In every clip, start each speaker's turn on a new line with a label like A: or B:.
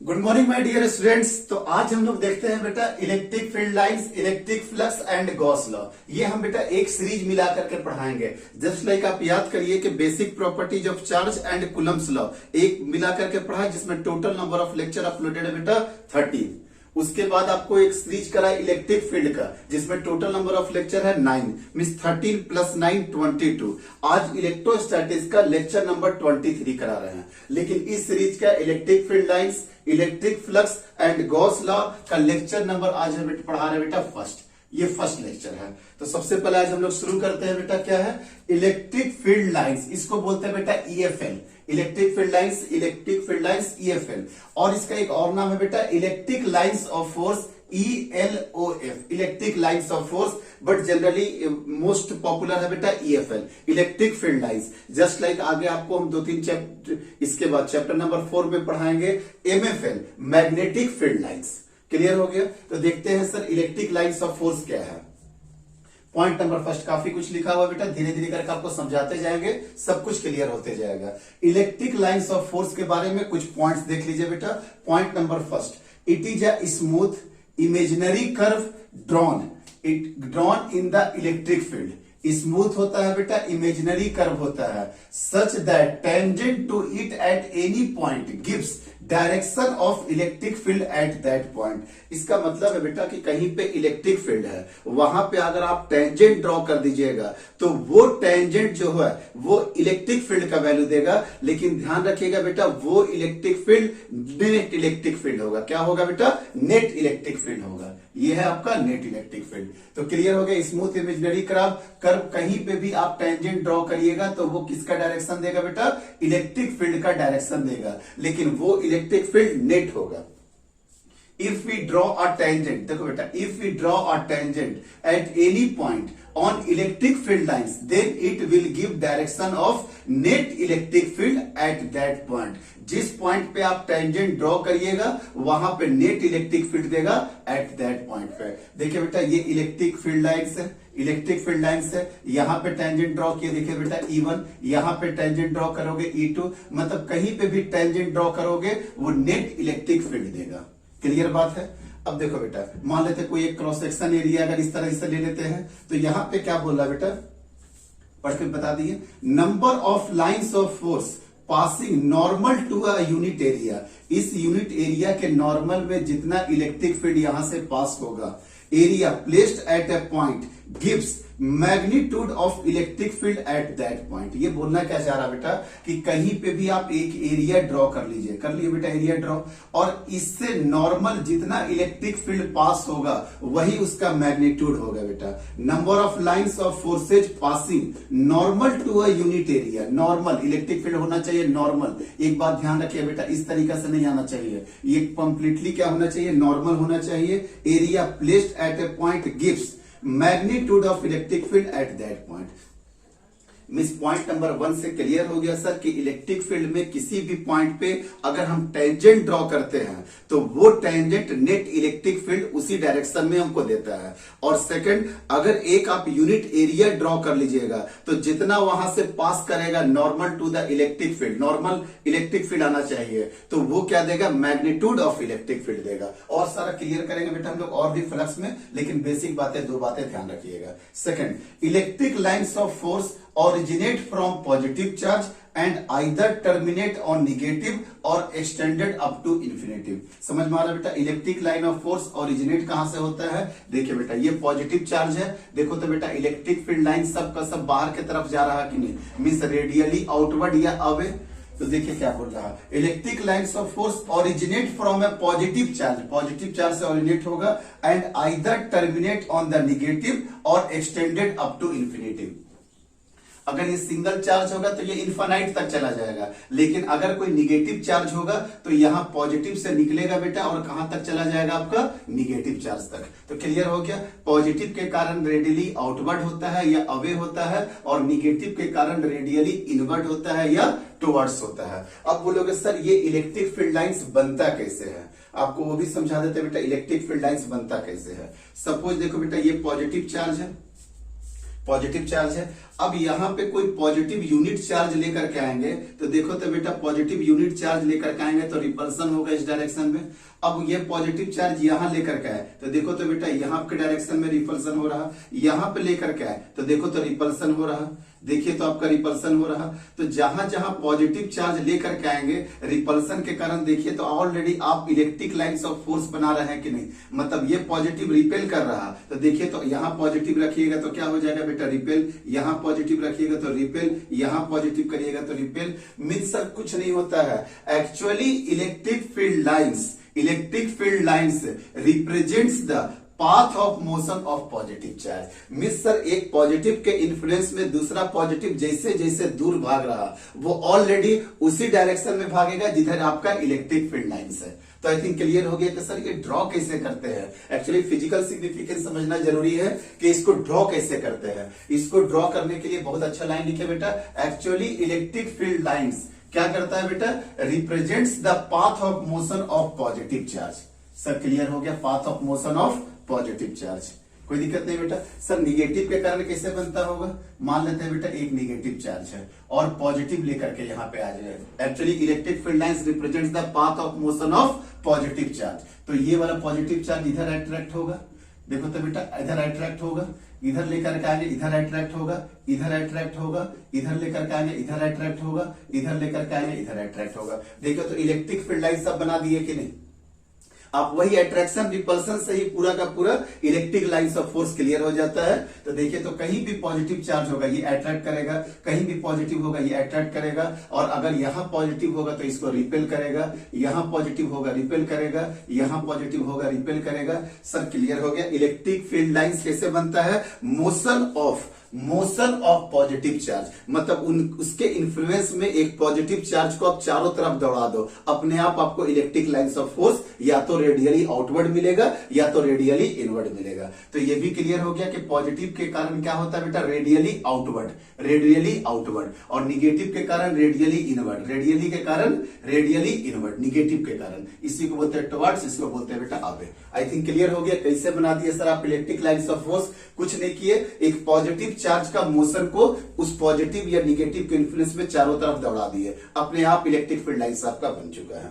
A: Good morning my dear students. तो आज हम लोग देखते हैं बेटा electric field lines, electric flux and Gauss law. ये हम बेटा एक सीरीज मिला करके पढ़ाएंगे। जस्ट लाइक आप याद करिए कि basic properties of charge and Coulomb's law एक मिला करके पढ़ा, जिसमें total number of lecture uploaded है बेटा 30। उसके बाद आपको एक सीरीज करा इलेक्ट्रिक फील्ड का, जिसमें टोटल नंबर ऑफ लेक्चर है 9, मींस 13 + 9 22। आज इलेक्ट्रोस्टैटिक्स का लेक्चर नंबर 23 करा रहे हैं। लेकिन इस सीरीज का electric field lines, electric flux and Gauss law का लेक्चर नंबर आज हम पढ़ा रहे हैं बेटा फर्स्ट। ये फर्स्ट लेक्चर है। तो सबसे पहले आज हम लोग शुरू करते हैं बेटा, क्या है इलेक्ट्रिक फील्ड लाइंस। इसको बोलते हैं बेटा EFL, electric field lines, electric field lines EFL. और इसका एक और नाम है बेटा electric lines of force, ELOF, electric lines of force, but generally most popular है बेटा EFL, electric field lines. Just like आगे आपको हम 2-3 चैप्टर, इसके बाद चैप्टर नंबर 4 में पढ़ाएंगे MFL, magnetic field lines. Clear हो गया? तो देखते हैं sir electric lines of force क्या है। पॉइंट नंबर फर्स्ट, काफी कुछ लिखा हुआ बेटा, धीरे धीरे करके आपको समझाते जाएंगे, सब कुछ क्लियर होते जाएगा। इलेक्ट्रिक लाइंस ऑफ फोर्स के बारे में कुछ पॉइंट्स देख लीजिए बेटा। Point number first, it is a smooth imaginary curve drawn in the electric field. Smooth होता है बेटा, इमेजिनरी कर्व होता है, such that tangent to it at any point gives direction of electric field at that point. इसका मतलब है बेटा कि कहीं पे इलेक्ट्रिक फील्ड है, वहां पे अगर आप टेंजेंट ड्रॉ कर दीजिएगा तो वो टेंजेंट जो है वो इलेक्ट्रिक फील्ड का वैल्यू देगा। लेकिन ध्यान रखिएगा बेटा, वो electric field net electric field होगा। क्या होगा बेटा? नेट इलेक्ट्रिक फील्ड होगा। ये है आपका नेट इलेक्ट्रिक फील्ड। तो क्लियर हो गया। स्मूथ इमेजिनरी कर्व कहीं पे भी आप टेंजेंट ड्रॉ करिएगा तो वो किसका डायरेक्शन देगा बेटा? इलेक्ट्रिक फील्ड का डायरेक्शन देगा, लेकिन वो इलेक्ट्रिक फील्ड नेट होगा। If we draw a tangent, देखो बेटा, if we draw a tangent at any point on electric field lines, then it will give direction of net electric field at that point. जिस point पे आप tangent draw करिएगा वहां पे net electric field देगा eight that point पे। देखिए बेटा, ये इलेक्ट्रिक फील्ड लाइन्स है, इलेक्ट्रिक फील्ड लाइन्स है। यहां पे टेंजेंट ड्रॉ किया, देखिए बेटा E1, यहां पे टेंजेंट ड्रॉ करोगे E2, मतलब कहीं पे भी टेंजेंट ड्रॉ करोगे वो नेट इलेक्ट्रिक फील्ड देगा। क्लियर बात है? अब देखो बेटा, मान लेते कोई एक क्रॉस सेक्शन एरिया अगर इस तरह से ले लेते हैं तो यहां पे क्या बोल रहा है बेटा, पढ़ के बता दिए। Number of lines of force passing normal to a unit area. इस यूनिट एरिया के नॉर्मल में जितना इलेक्ट्रिक फील्ड यहां से पास होगा, area placed at a point gives magnitude of electric field at that point. ये बोलना क्या चाह रहा बेटा कि कहीं पे भी आप एक एरिया ड्रॉ कर लीजिए, कर लिए बेटा एरिया ड्रॉ, और इससे नॉर्मल जितना इलेक्ट्रिक फील्ड पास होगा वही उसका मैग्नीट्यूड होगा बेटा। Number of lines of forces passing normal to a unit area. Normal electric field होना चाहिए नॉर्मल। एक बात ध्यान रखिए बेटा, इस तरीका से नहीं आना चाहिए, ये कंप्लीटली क्या होना चाहिए? नॉर्मल होना चाहिए। Area placed at a point gives magnitude of electric field at that point. Miss point number 1 से क्लियर हो गया सर कि इलेक्ट्रिक फील्ड में किसी भी पॉइंट पे अगर हम टेंजेंट ड्रॉ करते हैं तो वो टेंजेंट नेट इलेक्ट्रिक फील्ड उसी डायरेक्शन में हमको देता है। और सेकंड, अगर एक आप यूनिट एरिया ड्रॉ कर लीजिएगा तो जितना वहां से पास करेगा normal to the electric field, normal electric field आना चाहिए, तो वो क्या देगा? मैग्नीट्यूड ऑफ इलेक्ट्रिक फील्ड देगा। और सारा क्लियर करेंगे बेटा हम लोग और भी फ्लक्स में, लेकिन बेसिक बातें, 2 बातें ध्यान रखिएगा। Second, electric lines of force originate from positive charge and either terminate on negative or extended up to infinitive। समझ में आ रहा है बेटा? Electric line of force originate कहां से होता है? देखिए बेटा, ये पॉजिटिव चार्ज है। देखो तो बेटा, इलेक्ट्रिक फील्ड लाइन सब का सब बाहर की तरफ जा रहा है कि नहीं? मीन्स रेडियली आउटवर्ड या अवे। तो देखिए क्या बोल रहा है, electric lines of force originate from A positive charge, positive charge से ओरिजिनेट होगा, and either terminate on the negative और एक्सटेंडेड अप टू इंफिनिटिव। अगर ये सिंगल चार्ज होगा तो ये इन्फानाइट तक चला जाएगा, लेकिन अगर कोई निगेटिव चार्ज होगा तो यहां पॉजिटिव से निकलेगा बेटा और कहां तक चला जाएगा? आपका निगेटिव चार्ज तक। तो क्लियर हो गया? पॉजिटिव के कारण रेडियली आउटवर्ड होता है या अवे होता है, और निगेटिव के कारण रेडियली इनवर्ड होता है या टुवर्ड्स होता है। अब बोलोगे सर ये इलेक्ट्रिक फील्ड लाइंस बनता कैसे है? आपको वो भी समझा देते बेटा, इलेक्ट्रिक फील्ड लाइंस बनता कैसे है। सपोज देखो बेटा, ये पॉजिटिव चार्ज है, पॉजिटिव चार्ज है। अब यहाँ पे कोई पॉजिटिव यूनिट चार्ज लेकर के आएंगे तो देखो तो बेटा पॉजिटिव यूनिट चार्ज लेकर के आएंगे तो रिपल्सन होगा इस डायरेक्शन में। अब ये पॉजिटिव चार्ज यहाँ लेकर के आए तो देखो तो बेटा यहाँ के डायरेक्शन में रिपल्सन हो रहा, यहाँ पे लेकर के आए तो देखो तो रिपल्सन हो रहा। देखिए तो आपका रिपल्सन हो रहा। तो जहां जहां पॉजिटिव चार्ज लेकर के आएंगे रिपल्सन के कारण देखिए तो ऑलरेडी आप इलेक्ट्रिक लाइंस ऑफ फोर्स बना रहे हैं कि नहीं, मतलब ये पॉजिटिव रिपेल कर रहा। तो देखिए तो यहाँ पॉजिटिव रखिएगा तो क्या हो जाएगा बेटा रिपेल, यहाँ पॉजिटिव रखिएगा तो रिपेल, यहाँ पॉजिटिव करिएगा तो रिपेल। मीन्स सर कुछ नहीं होता है, actually electric field lines represents the path of motion of positive charge. Miss sir एक पॉजिटिव के इन्फ्लुएंस में दूसरा पॉजिटिव जैसे जैसे दूर भाग रहा वो ऑलरेडी उसी डायरेक्शन में भागेगा जिधर आपका इलेक्ट्रिक फील्ड लाइंस है। तो आई थिंक क्लियर हो गया कि सर ये ड्रॉ कैसे करते हैं। एक्चुअली फिजिकल सिग्निफिकेंस समझना जरूरी है कि इसको ड्रॉ कैसे करते हैं। इसको ड्रॉ करने के लिए बहुत अच्छा लाइन लिखे बेटा, एक्चुअली इलेक्ट्रिक फील्ड लाइंस क्या करता है बेटा, represents the path of motion of positive charge. Sir clear हो गया, path of motion of positive charge, कोई दिक्कत नहीं बेटा। सर निगेटिव के कारण कैसे बनता होगा, मान लेते हैं बेटा एक निगेटिव चार्ज है और पॉजिटिव लेकर के यहाँ पे आ जाए। Actually electric field lines represents the path of motion of positive charge. तो ये वाला पॉजिटिव चार्ज इधर अट्रैक्ट होगा, देखो तो बेटा इधर अट्रैक्ट होगा, इधर लेकर के आगे इधर अट्रैक्ट होगा, इधर अट्रैक्ट होगा, इधर लेकर के आगे इधर अट्रैक्ट होगा, इधर लेकर के आगे इधर अट्रैक्ट होगा। देखो तो इलेक्ट्रिक फील्ड लाइंस सब बना दिए कि नहीं। आप वही अट्रैक्शन रिपल्सन से ही पूरा का पूरा electric lines of force clear हो जाता है। तो देखिए तो कहीं भी पॉजिटिव चार्ज होगा ये अट्रैक्ट करेगा, कहीं भी पॉजिटिव होगा ये अट्रैक्ट करेगा, और अगर यहां पॉजिटिव होगा तो इसको रिपेल करेगा, यहां पॉजिटिव होगा रिपेल करेगा, यहां पॉजिटिव होगा रिपेल करेगा। सर क्लियर हो गया। इलेक्ट्रिक फील्ड लाइंस कैसे बनता है, मोशन ऑफ पॉजिटिव चार्ज, मतलब उसके इन्फ्लुएंस में एक पॉजिटिव चार्ज को आप चारों तरफ दौड़ा दो, अपने आप आपको इलेक्ट्रिक लाइंस ऑफ फोर्स या तो रेडियली आउटवर्ड मिलेगा या तो रेडियली इनवर्ड मिलेगा। तो ये भी क्लियर हो गया कि पॉजिटिव के कारण क्या होता है बेटा, रेडियली आउटवर्ड, और निगेटिव के कारण रेडियली इनवर्ड, रेडियली के कारण रेडियली इनवर्ड, निगेटिव के कारण इसी को बोलते हैं टुवर्ड्स, इसको बोलते हैं बेटा अवे। आई थिंक क्लियर हो गया कैसे बना दिए सर आप इलेक्ट्रिक लाइंस ऑफ फोर्स। कुछ नहीं किए, एक पॉजिटिव चार्ज का मोशन को उस पॉजिटिव या निगेटिव के इन्फ्लुएंस में चारों तरफ दौड़ा दिए, अपने आप इलेक्ट्रिक फील्ड लाइंस आपका बन चुका है।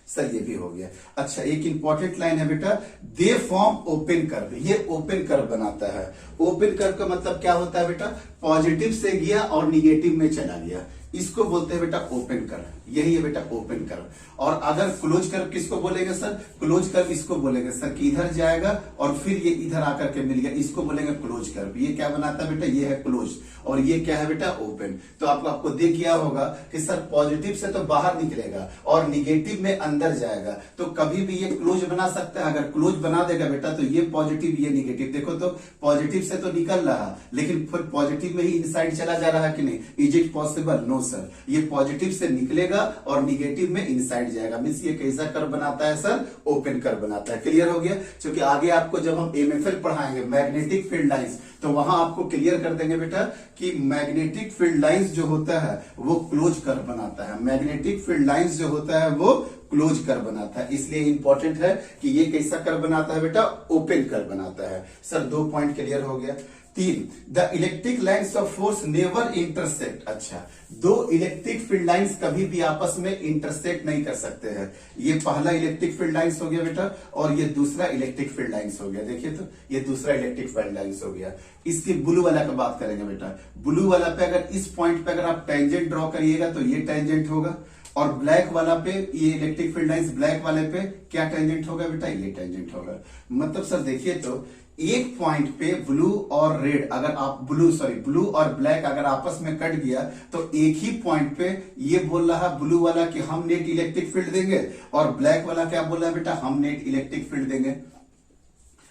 A: सर ये भी हो गया। अच्छा एक इंपॉर्टेंट लाइन है बेटा, दे फॉर्म ओपन कर्व, ये ओपन कर्व बनाता है। ओपन कर्व का मतलब क्या होता है बेटा, पॉजिटिव से गया और निगेटिव में चला गया, इसको बोलते हैं बेटा ओपन कर्व, यही है बेटा ओपन कर्व। और अगर क्लोज कर्व किसको बोलेंगे सर, क्लोज कर्व इसको बोलेंगे सर कि इधर जाएगा और फिर ये इधर आकर के मिल गया, इसको बोलेंगे क्लोज कर्व। ये क्या बनाता है बेटा, ये है क्लोज, और ये क्या है बेटा ओपन। तो आपको दिख गया होगा कि सर पॉजिटिव से तो बाहर निकलेगा और निगेटिव में अंदर जाएगा, तो कभी भी ये क्लोज बना सकता है। अगर क्लोज बना देगा बेटा तो ये पॉजिटिव ये निगेटिव, देखो तो पॉजिटिव से तो निकल रहा लेकिन फिर पॉजिटिव में ही इनसाइड चला जा रहा है कि नहीं, is it possible, no sir, ये पॉजिटिव से निकलेगा और निगेटिव में इनसाइड जाएगा। मींस ये कैसा कर्व बनाता है सर, ओपन कर्व बनाता है। क्लियर हो गया। क्योंकि आगे आपको जब हम एमएफएल पढ़ाएंगे मैग्नेटिक फील्ड लाइंस, तो वहां आपको क्लियर कर देंगे बेटा कि मैग्नेटिक फील्ड लाइंस जो होता है वो क्लोज कर्व बनाता है, मैग्नेटिक फील्ड लाइंस जो होता है वो क्लोज कर्व बनाता है। इसलिए इंपॉर्टेंट है कि ये कैसा कर्व बनाता है बेटा, ओपन कर्व बनाता है। सर 2 पॉइंट क्लियर हो गया। 3, the electric lines of force never intersect. अच्छा, 2 इलेक्ट्रिक फील्ड लाइंस कभी भी आपस में इंटरसेक्ट नहीं कर सकते हैं। ये पहला इलेक्ट्रिक फील्ड लाइंस हो गया बेटा और ये दूसरा इलेक्ट्रिक फील्ड लाइंस हो गया। देखिए तो ये दूसरा इलेक्ट्रिक फील्ड लाइंस हो गया। इसकी ब्लू वाला की बात करेंगे बेटा, ब्लू वाला पे अगर इस पॉइंट पे अगर आप टेंजेंट ड्रॉ करिएगा तो ये टेंजेंट होगा, और ब्लैक वाला पे ये इलेक्ट्रिक फील्ड लाइंस ब्लैक वाले पे क्या टेंजेंट होगा बेटा, ये टेंजेंट होगा। मतलब सर देखिए तो एक पॉइंट पे ब्लू और रेड अगर आप ब्लू और ब्लैक अगर आपस में कट गया तो एक ही पॉइंट पे ये बोल रहा है ब्लू वाला कि हम नेट इलेक्ट्रिक फील्ड देंगे, और ब्लैक वाला क्या बोल रहा है बेटा, हम नेट इलेक्ट्रिक फील्ड देंगे।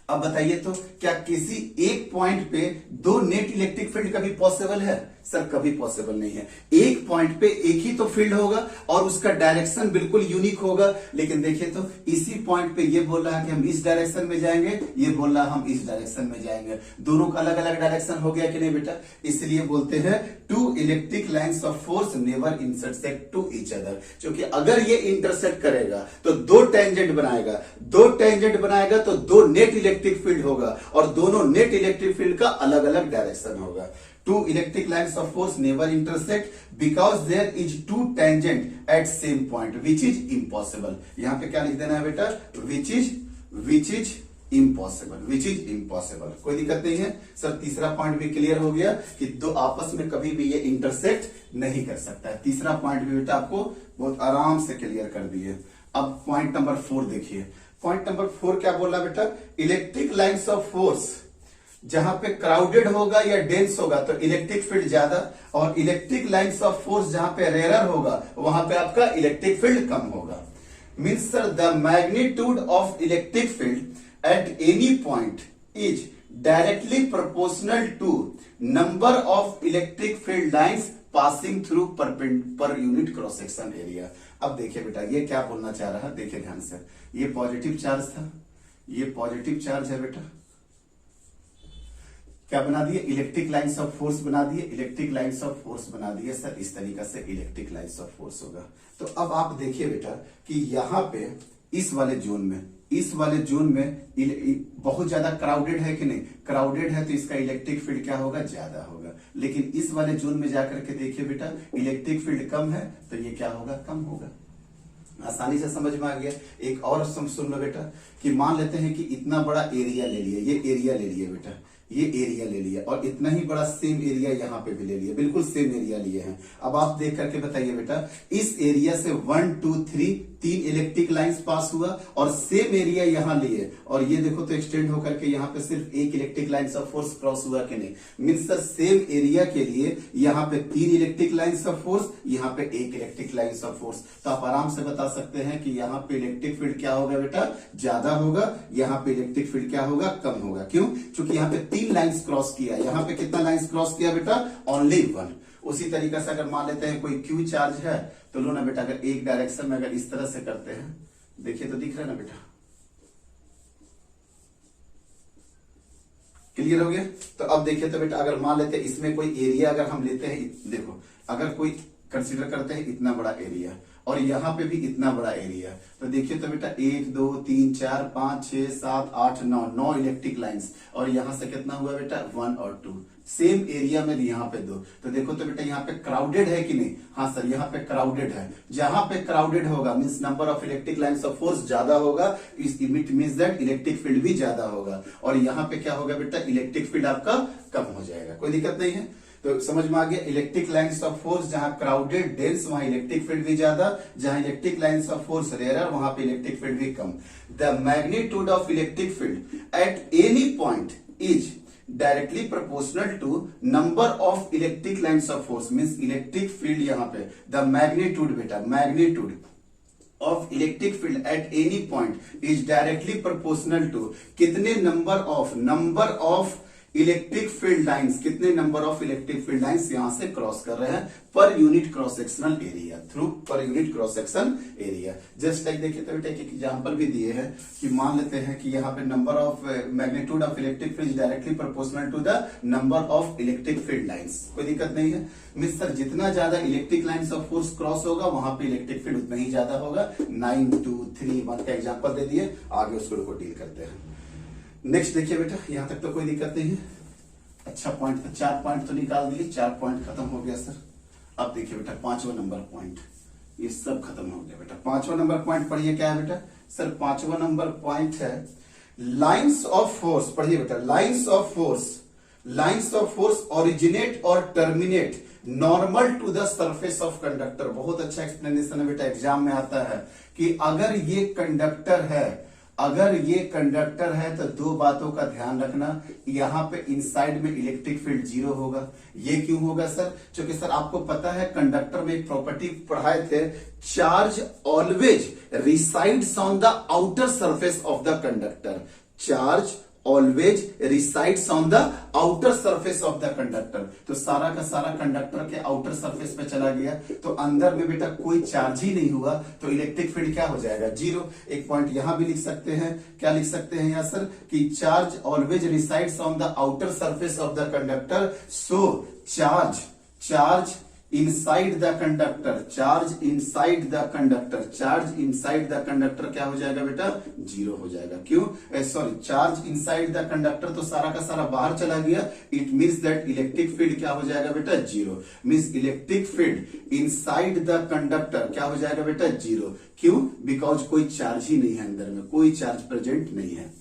A: अब बताइए तो क्या किसी एक पॉइंट पे 2 नेट इलेक्ट्रिक फील्ड कभी पॉसिबल है? सर कभी पॉसिबल नहीं है। एक पॉइंट पे एक ही तो फील्ड होगा और उसका डायरेक्शन बिल्कुल यूनिक होगा। लेकिन देखिए तो इसी पॉइंट पे ये बोल रहा है कि हम इस डायरेक्शन में जाएंगे, ये बोल रहा है हम इस डायरेक्शन में जाएंगे, दोनों का अलग अलग डायरेक्शन हो गया कि नहीं बेटा। इसलिए बोलते हैं 2 electric lines of force never intersect to each other. क्योंकि अगर ये इंटरसेक्ट करेगा तो 2 टेंजेंट बनाएगा, 2 टेंजेंट बनाएगा तो 2 नेट इलेक्ट्रिक फील्ड होगा और दोनों नेट इलेक्ट्रिक फील्ड का अलग अलग डायरेक्शन होगा। Two electric lines of force never intersect because there is two tangent at same point, which is impossible। यहाँ पे क्या लिख देना है बेटा, which is impossible। कोई दिक्कत नहीं है सर। तीसरा पॉइंट भी क्लियर हो गया कि दो आपस में कभी भी ये इंटरसेक्ट नहीं कर सकता है। तीसरा पॉइंट भी बेटा आपको बहुत आराम से क्लियर कर दिए। अब पॉइंट नंबर 4 देखिए। पॉइंट नंबर 4 क्या बोला बेटा, इलेक्ट्रिक लाइन्स ऑफ फोर्स जहां पे क्राउडेड होगा या डेंस होगा तो इलेक्ट्रिक फील्ड ज्यादा, और इलेक्ट्रिक लाइन्स ऑफ फोर्स जहां पे रेयर होगा वहां पे आपका इलेक्ट्रिक फील्ड कम होगा। Means sir the magnitude of electric field at any point is directly proportional to number of electric field lines passing through per unit cross section area. अब देखिए बेटा ये क्या बोलना चाह रहा है, देखिए ध्यान से। ये पॉजिटिव चार्ज था, ये पॉजिटिव चार्ज है बेटा, क्या बना दिए, इलेक्ट्रिक लाइन्स ऑफ फोर्स बना दिए, इलेक्ट्रिक लाइन्स ऑफ फोर्स बना दिए सर। इस तरीका से इलेक्ट्रिक लाइन्स ऑफ फोर्स होगा। तो अब आप देखिए बेटा कि यहां पे इस वाले जोन में बहुत ज्यादा क्राउडेड है कि नहीं, क्राउडेड है तो इसका इलेक्ट्रिक फील्ड क्या होगा, ज्यादा होगा। लेकिन इस वाले जोन में जाकर के देखिए बेटा इलेक्ट्रिक फील्ड कम है तो ये क्या होगा, कम होगा। आसानी से समझ में आ गया। एक और सुन लो बेटा कि मान लेते हैं कि इतना बड़ा एरिया ले लिया, ये एरिया ले लिया बेटा, ये एरिया ले लिया, और इतना ही बड़ा सेम एरिया यहाँ पे भी ले लिया, बिल्कुल सेम एरिया लिए हैं। अब आप देख करके बताइए बेटा, इस एरिया से 1 2 3 3 इलेक्ट्रिक लाइंस पास हुआ और सेम एरिया यहाँ लिए, और ये देखो तो एक्सटेंड होकर के यहाँ पे सिर्फ एक electric lines of force cross हुआ कि नहीं। मीन्स सर सेम एरिया के लिए यहाँ पे 3 इलेक्ट्रिक लाइंस ऑफ फोर्स, यहाँ पे 1 इलेक्ट्रिक लाइंस ऑफ फोर्स। तो आप आराम से बता सकते हैं कि यहाँ पे इलेक्ट्रिक फील्ड क्या होगा बेटा, ज्यादा होगा, यहाँ पे इलेक्ट्रिक फील्ड क्या होगा, कम होगा। क्यों? क्योंकि यहाँ पे 3 लाइंस क्रॉस किया, यहाँ पे कितना लाइंस क्रॉस किया बेटा, ओनली 1। उसी तरीके से अगर मान लेते हैं कोई क्यू चार्ज है तो लो ना बेटा, अगर एक डायरेक्शन में अगर इस तरह से करते हैं, देखिए तो दिख रहा है ना बेटा, क्लियर हो गया। तो अब देखिए तो बेटा अगर मान लेते हैं इसमें कोई एरिया अगर हम लेते हैं, देखो अगर कोई कंसीडर करते हैं इतना बड़ा एरिया और यहाँ पे भी इतना बड़ा एरिया, तो देखिए तो बेटा 1 2 3 4 5 6 7 8 9 इलेक्ट्रिक लाइंस, और यहाँ से कितना हुआ बेटा 1 और 2, सेम एरिया में यहाँ पे 2। तो देखो तो बेटा यहाँ पे क्राउडेड है कि नहीं, हाँ सर यहाँ पे क्राउडेड है। जहां पे क्राउडेड होगा means number of electric lines of force ज्यादा होगा, इस it means that electric field भी ज्यादा होगा, और यहाँ पे क्या होगा बेटा, इलेक्ट्रिक फील्ड आपका कम हो जाएगा। कोई दिक्कत नहीं है। तो समझ में आ गया, इलेक्ट्रिक लाइंस ऑफ फोर्स जहां क्राउडेड डेंस वहां इलेक्ट्रिक फील्ड भी ज्यादा, जहां electric lines of force rare वहां पे इलेक्ट्रिक फील्ड भी कम। The magnitude of electric field at any point is directly proportional to number of electric lines of force, means electric field यहाँ पे द मैग्नीट्यूड बेटा, magnitude of electric field at any point is directly proportional to कितने number of electric field lines, कितने number of electric field lines यहां से cross कर रहे हैं पर unit cross sectional area, through per unit cross section area. Just like देखिए तो बेटा एक एग्जांपल भी दिए हैं कि मान लेते हैं कि यहाँ पे number of magnitude of electric field directly proportional to the number of electric field lines. कोई दिक्कत नहीं है। मिस सर जितना ज्यादा electric lines of force cross होगा वहां पे इलेक्ट्रिक फील्ड उतना ही ज्यादा होगा। 9 2 3 1 का एग्जाम्पल दे दिए, आगे उसको डील करते हैं। नेक्स्ट देखिए बेटा, यहां तक तो कोई दिक्कत नहीं है। अच्छा पॉइंट था, 4 पॉइंट तो निकाल दिए, 4 पॉइंट खत्म हो गया सर। अब देखिए बेटा 5वां नंबर पॉइंट, ये सब खत्म हो गया बेटा। 5वां नंबर पॉइंट पढ़िए, क्या है बेटा सर, 5वां नंबर पॉइंट है लाइंस ऑफ फोर्स। पढ़िए बेटा, लाइंस ऑफ फोर्स ओरिजिनेट और terminate normal to the surface of conductor. बहुत अच्छा एक्सप्लेनेशन है बेटा, एग्जाम में आता है कि अगर ये कंडक्टर है तो 2 बातों का ध्यान रखना। यहाँ पे इनसाइड में इलेक्ट्रिक फील्ड 0 होगा। ये क्यों होगा सर? क्योंकि सर आपको पता है कंडक्टर में एक प्रॉपर्टी पढ़ाए थे, charge always resides on the outer surface of the conductor. Charge always resides on the outer surface of the conductor. तो सारा का सारा कंडक्टर के आउटर सरफेस पे चला गया, तो अंदर में बेटा कोई चार्ज ही नहीं हुआ, तो इलेक्ट्रिक फील्ड क्या हो जाएगा? 0। एक पॉइंट यहां भी लिख सकते हैं, क्या लिख सकते हैं यहाँ सर कि charge always resides on the outer surface of the conductor, so charge inside the conductor, charge inside the conductor, charge inside the conductor क्या हो जाएगा बेटा, जीरो हो जाएगा। क्यों, sorry, charge inside the conductor तो सारा का सारा बाहर चला गया, it means that electric field क्या हो जाएगा बेटा, zero. Means electric field inside the conductor क्या हो जाएगा बेटा, जीरो। क्यों, बिकॉज कोई चार्ज ही नहीं है अंदर में, कोई चार्ज प्रेजेंट नहीं है,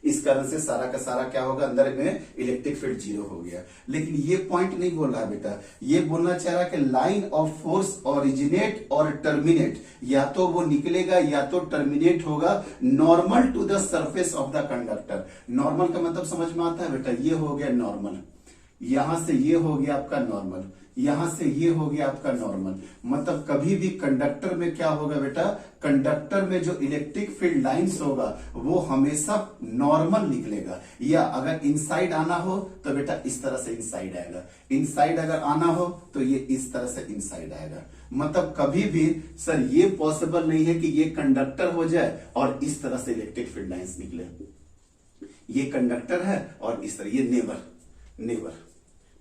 A: इस कारण से सारा का सारा क्या होगा, अंदर में इलेक्ट्रिक फील्ड जीरो हो गया। लेकिन ये पॉइंट नहीं बोल रहा है बेटा, ये बोलना चाह रहा है कि लाइन ऑफ फोर्स ओरिजिनेट और टर्मिनेट, या तो वो निकलेगा या तो टर्मिनेट होगा normal to the surface of the conductor. Normal का मतलब समझ में आता है बेटा, ये हो गया नॉर्मल, यहां से ये हो गया आपका नॉर्मल, यहां से ये हो गया आपका नॉर्मल। मतलब कभी भी कंडक्टर में क्या होगा बेटा, कंडक्टर में जो इलेक्ट्रिक फील्ड लाइंस होगा वो हमेशा नॉर्मल निकलेगा। या अगर इनसाइड आना हो तो बेटा इस तरह से इनसाइड आएगा, इनसाइड अगर आना हो तो ये इस तरह से इनसाइड आएगा। मतलब कभी भी सर ये पॉसिबल नहीं है कि ये कंडक्टर हो जाए और इस तरह से इलेक्ट्रिक फील्ड लाइंस निकले। ये कंडक्टर है और इस तरह, ये नेवर, नेवर।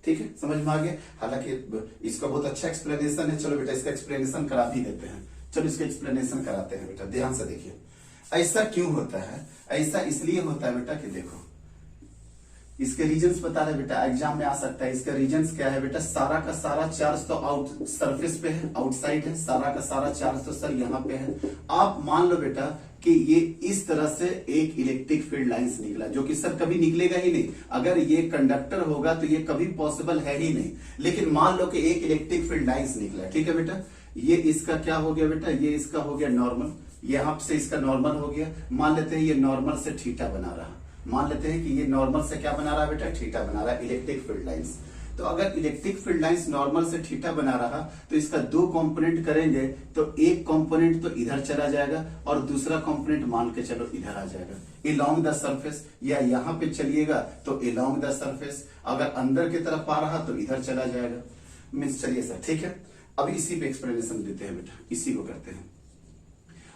A: ठीक है, समझ में आ गया। हालांकि इसका बहुत अच्छा एक्सप्लेनेशन है, चलो बेटा इसका एक्सप्लेनेशन करा भी देते हैं। चलो इसका एक्सप्लेनेशन कराते हैं बेटा, ध्यान से देखिए। ऐसा क्यों होता है, ऐसा इसलिए होता है बेटा कि देखो इसके रीजंस बता रहे बेटा, एग्जाम में आ सकता है। इसका रीजंस क्या है बेटा, सारा का सारा चार्ज तो आउट सरफेस पे है, आउटसाइड है, सारा का सारा चार्ज तो सर यहाँ पे है। आप मान लो बेटा कि ये इस तरह से एक इलेक्ट्रिक फील्ड लाइंस निकला, जो कि सर कभी निकलेगा ही नहीं। अगर ये कंडक्टर होगा तो ये कभी पॉसिबल है ही नहीं। लेकिन मान लो कि एक इलेक्ट्रिक फील्ड लाइंस निकला, ठीक है बेटा। ये इसका क्या हो गया बेटा, ये इसका हो गया नॉर्मल, यहां से इसका नॉर्मल हो गया। मान लेते हैं ये नॉर्मल से थीटा बना रहा, मान लेते हैं कि ये नॉर्मल से क्या बना रहा है बेटा, थीटा बना रहा है इलेक्ट्रिक फील्ड लाइंस। तो अगर इलेक्ट्रिक फील्ड लाइंस नॉर्मल से थीटा बना रहा तो इसका दो कंपोनेंट करेंगे तो एक कंपोनेंट तो इधर चला जाएगा और दूसरा कंपोनेंट मान के चलो इधर आ जाएगा एलोंग द सरफेस, या यहां पे चलिएगा तो एलोंग द सरफेस। अगर अंदर की तरफ आ रहा तो इधर चला जाएगा। मीन्स चलिए सर ठीक है, अब इसी पे एक्सप्लेनेशन देते हैं बेटा, इसी को करते हैं।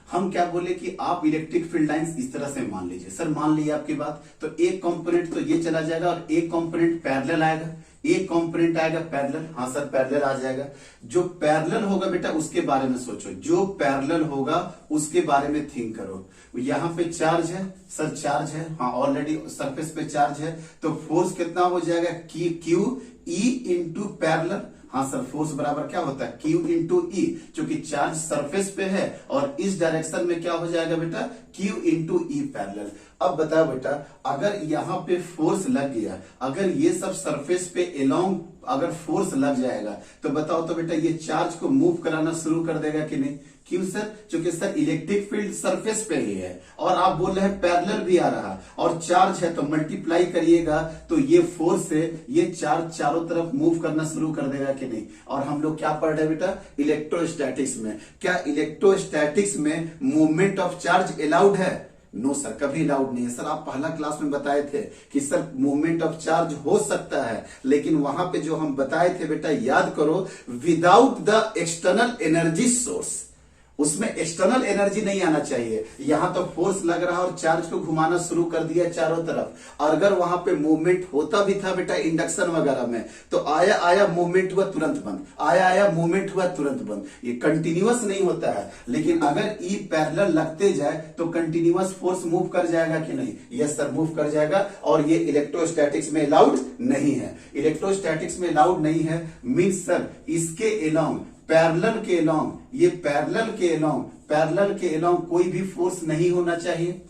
A: हम क्या बोले कि आप इलेक्ट्रिक फील्ड लाइंस इस तरह से मान लीजिए। सर मान लीजिए आपकी बात, तो एक कंपोनेंट तो ये चला जाएगा और एक कंपोनेंट पैरेलल आएगा, एक कंपोनेंट आएगा पैरेलल। हाँ सर पैरेलल आ जाएगा। जो पैरेलल होगा बेटा उसके बारे में सोचो, जो पैरेलल होगा उसके बारे में थिंक करो। यहाँ पे चार्ज है सर, चार्ज है, हाँ ऑलरेडी सरफेस पे चार्ज है, तो फोर्स कितना हो जाएगा, क्यू ई इंटू पैरेलल। हाँ सर, फोर्स बराबर क्या होता है, Q इंटू ई, क्योंकि चार्ज सरफेस पे है और इस डायरेक्शन में क्या हो जाएगा बेटा, Q इंटू ई पैरेलल। अब बताओ बेटा, अगर यहाँ पे फोर्स लग गया, अगर ये सब सरफेस पे एलोंग अगर फोर्स लग जाएगा तो बताओ तो बेटा ये चार्ज को मूव कराना शुरू कर देगा कि नहीं। क्यों सर, क्योंकि सर इलेक्ट्रिक फील्ड सरफेस पे ही है और आप बोल रहे हैं पैरेलल भी आ रहा और चार्ज है, तो मल्टीप्लाई करिएगा तो ये फोर्स से ये चार्ज चारों तरफ मूव करना शुरू कर देगा कि नहीं। और हम लोग क्या पढ़ रहे हैं बेटा, इलेक्ट्रोस्टैटिक्स में। क्या इलेक्ट्रोस्टैटिक्स में मूवमेंट ऑफ चार्ज अलाउड है? नो सर, कभी अलाउड नहीं है। सर आप पहला क्लास में बताए थे कि सर मूवमेंट ऑफ चार्ज हो सकता है, लेकिन वहां पे जो हम बताए थे बेटा याद करो, without the external energy source, उसमें एक्सटर्नल एनर्जी नहीं आना चाहिए। यहां तो फोर्स लग रहा और चार्ज को घुमाना शुरू कर दिया चारों तरफ, और अगर वहां पे मूवमेंट होता भी था बेटा इंडक्शन वगैरह में, तो आया आया मूवमेंट हुआ तुरंत बंद, आया आया मूवमेंट हुआ तुरंत बंद, ये कंटिन्यूअस नहीं होता है। लेकिन अगर ई पैरेलल लगते जाए तो कंटिन्यूअस फोर्स मूव कर जाएगा कि नहीं? यस सर, मूव कर जाएगा, और ये इलेक्ट्रोस्टैटिक्स में अलाउड नहीं है। इलेक्ट्रोस्टैटिक्स में अलाउड नहीं है मीन्स सर इसके अलोंग, पैरेलल के अलोंग, ये पैरेलल के अलोंग कोई भी फोर्स नहीं होना चाहिए।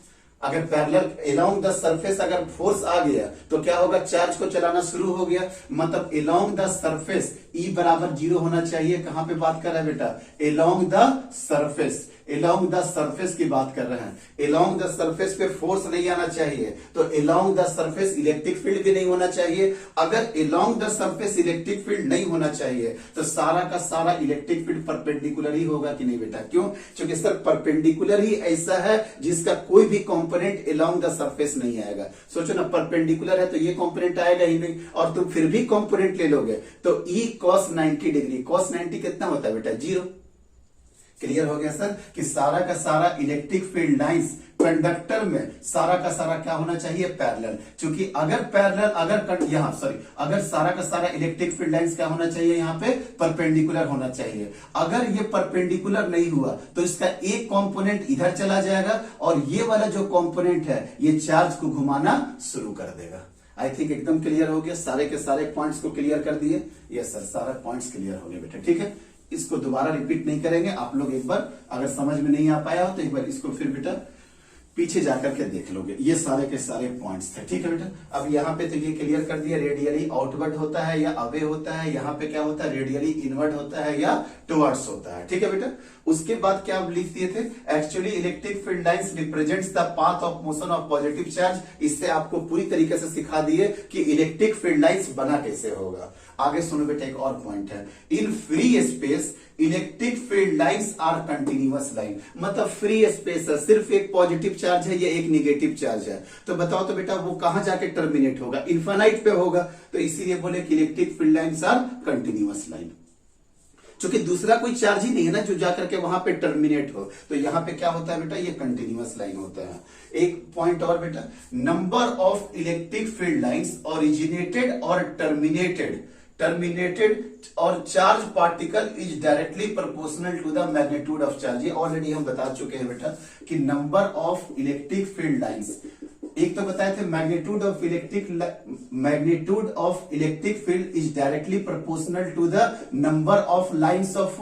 A: अगर पैरेलल अलोंग द सरफेस अगर फोर्स आ गया तो क्या होगा, चार्ज को चलाना शुरू हो गया। मतलब अलोंग द सरफेस E बराबर 0 होना चाहिए। कहां पे बात कर रहे हैं बेटा, along the surface, along the surface की बात कर रहे हैं। अलोंग द सरफेस पे फोर्स नहीं आना चाहिए, तो along the surface electric field भी नहीं होना चाहिए। अगर along the surface electric field नहीं होना चाहिए तो सारा का सारा इलेक्ट्रिक फील्ड परपेंडिकुलर ही होगा कि नहीं बेटा? क्यों? क्योंकि सर परपेंडिकुलर ही ऐसा है जिसका कोई भी कंपोनेंट अलोंग द सरफेस नहीं आएगा। सोचो ना, परपेंडिकुलर है तो ये कंपोनेंट आएगा ही नहीं, और तुम फिर भी कंपोनेंट ले लोगे तो E cos 90 डिग्री, cos 90 कितना होता है बेटा, 0। क्लियर हो गया सर कि सारा का सारा इलेक्ट्रिक फील्ड लाइंस कंडक्टर में सारा का सारा क्या होना चाहिए, पैरेलल। क्योंकि अगर अगर सारा का सारा इलेक्ट्रिक फील्ड लाइंस क्या होना चाहिए, यहाँ पे परपेंडिकुलर होना चाहिए। अगर ये परपेंडिकुलर नहीं हुआ तो इसका एक कंपोनेंट इधर चला जाएगा और ये वाला जो कंपोनेंट है ये चार्ज को घुमाना शुरू कर देगा। आई थिंक एकदम क्लियर हो गया, सारे के सारे पॉइंट्स को क्लियर कर दिए। यस सर, सारे पॉइंट्स क्लियर हो गए बेटा, ठीक है। इसको दोबारा रिपीट नहीं करेंगे, आप लोग एक बार अगर समझ में नहीं आ पाया हो तो एक बार इसको फिर बेटा पीछे जाकर के देख लोगे। ये सारे के सारे पॉइंट्स थे, ठीक है बेटा। अब यहाँ पे तो ये क्लियर कर दिया, रेडियली आउटवर्ड होता है या अवे होता है, यहाँ पे क्या होता है, रेडियली इनवर्ड होता है या टुवर्ड्स होता है, ठीक है बेटा। उसके बाद क्या आप लिख दिए थे, actually electric field lines represents the path of motion of positive charge. इससे आपको पूरी तरीके से सिखा दिए कि इलेक्ट्रिक फील्ड लाइंस बना कैसे होगा। आगे सुनो बेटा, एक और पॉइंट है, in free space electric field lines are continuous line. मतलब फ्री स्पेस है, सिर्फ एक पॉजिटिव चार्ज है या एक निगेटिव चार्ज है, तो बताओ तो बेटा वो कहां जाके टर्मिनेट होगा, इन्फानाइट पे होगा। तो इसीलिए बोले कि electric field lines are continuous line, क्योंकि दूसरा कोई चार्ज ही नहीं है ना जो जाकर के वहां पे टर्मिनेट हो। तो यहाँ पे क्या होता है बेटा, ये कंटिन्यूअस लाइन होता है। एक पॉइंट और बेटा, number of electric field lines originated और टर्मिनेटेड और charge particle is directly proportional to the magnitude of charge. ये ऑलरेडी हम बता चुके हैं बेटा कि number of electric field lines, एक तो बताए थे magnitude of electric field is directly proportional to the number of lines of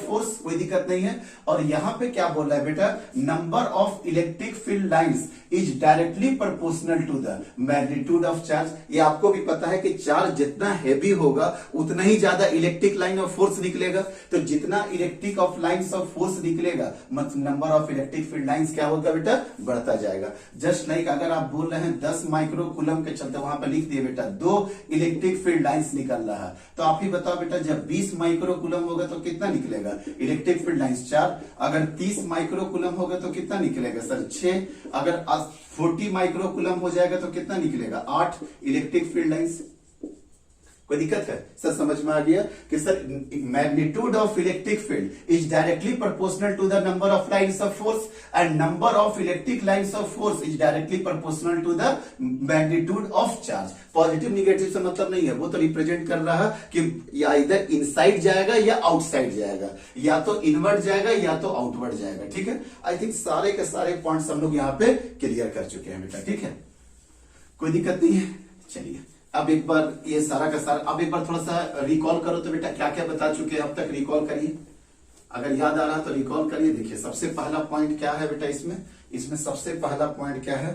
A: force, कोई दिक्कत नहीं है। और यहां पे क्या बोल रहा है बेटा, number of electric field lines is directly proportional to the magnitude of charge. ये आपको भी पता है कि चार्ज जितना हैवी होगा उतना ही ज्यादा इलेक्ट्रिक लाइन ऑफ फोर्स निकलेगा। तो जितना electric of lines of force निकलेगा मतलब number of electric field lines क्या होगा बेटा, बढ़ता जाएगा। जस्ट लाइक अगर आप बोल रहे हैं 10 माइक्रो कूलम के चलते, वहां पर लिख दिए बेटा 2 इलेक्ट्रिक फील्ड लाइंस निकल रहा है, तो आप ही बताओ बेटा जब 20 माइक्रो कूलम होगा तो कितना निकलेगा इलेक्ट्रिक फील्ड लाइंस, 4। अगर 30 माइक्रो कूलम होगा तो कितना निकलेगा सर, 6। अगर 40 माइक्रो कूलम हो जाएगा तो कितना निकलेगा, 8 इलेक्ट्रिक फील्ड लाइंस। कोई दिक्कत है सर, समझ में आ गया कि sir magnitude of electric field is directly proportional to the number of lines of force and number of electric lines of force is directly proportional to the magnitude of charge. Positive negative से मतलब नहीं है, वो तो represent कर रहा है कि या इधर इनसाइड जाएगा या आउटसाइड जाएगा, या तो इनवर्ड जाएगा या तो आउटवर्ड जाएगा, ठीक है। आई थिंक सारे के सारे पॉइंट्स हम लोग यहाँ पे क्लियर कर चुके हैं बेटा, ठीक है, कोई दिक्कत नहीं है। चलिए अब एक बार ये सारा का सारा, अब एक बार थोड़ा सा रिकॉल करो तो बेटा क्या क्या बता चुके हैं अब तक, रिकॉल करिए। अगर याद आ रहा तो रिकॉल करिए। देखिए सबसे पहला पॉइंट क्या है बेटा, इसमें सबसे पहला पॉइंट क्या है,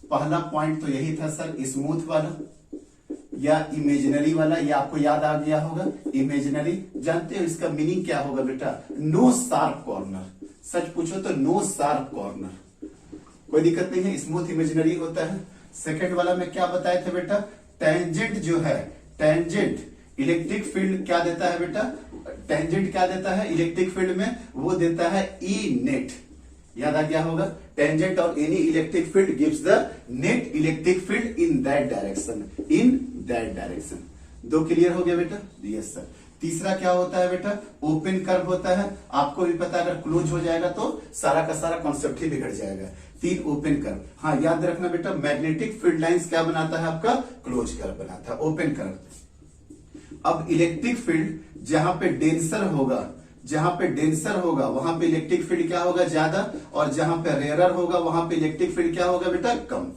A: पहला पॉइंट तो यही था सर, स्मूथ वाला या इमेजिनरी वाला, ये आपको याद आ गया होगा। इमेजिनरी जानते हो इसका मीनिंग क्या होगा बेटा, नो शार्प कॉर्नर। सच पूछो तो नो शार्प कॉर्नर, कोई दिक्कत नहीं है, स्मूथ इमेजिनरी होता है। सेकंड वाला में क्या बताए थे बेटा, टेंजेंट जो है, टेंजेंट इलेक्ट्रिक फील्ड क्या देता है बेटा, टेंजेंट क्या देता है इलेक्ट्रिक फील्ड में, वो देता है ई नेट। याद आ गया होगा, टेंजेंट और any electric field gives the net electric field in that direction. 2 clear हो गया बेटा, यस सर। तीसरा क्या होता है बेटा, ओपन कर्व होता है। आपको भी पता है अगर क्लोज हो जाएगा तो सारा का सारा कॉन्सेप्ट ही बिगड़ जाएगा। 3 ओपन कर्व, हाँ याद रखना बेटा, मैग्नेटिक फील्ड लाइंस क्या बनाता है आपका, क्लोज कर्व बनाता है, ओपन कर्व। अब इलेक्ट्रिक फील्ड जहां पे डेंसर होगा वहां पे इलेक्ट्रिक फील्ड क्या होगा, ज्यादा, और जहां पे रेयरर होगा वहां पे इलेक्ट्रिक फील्ड क्या होगा बेटा, कम।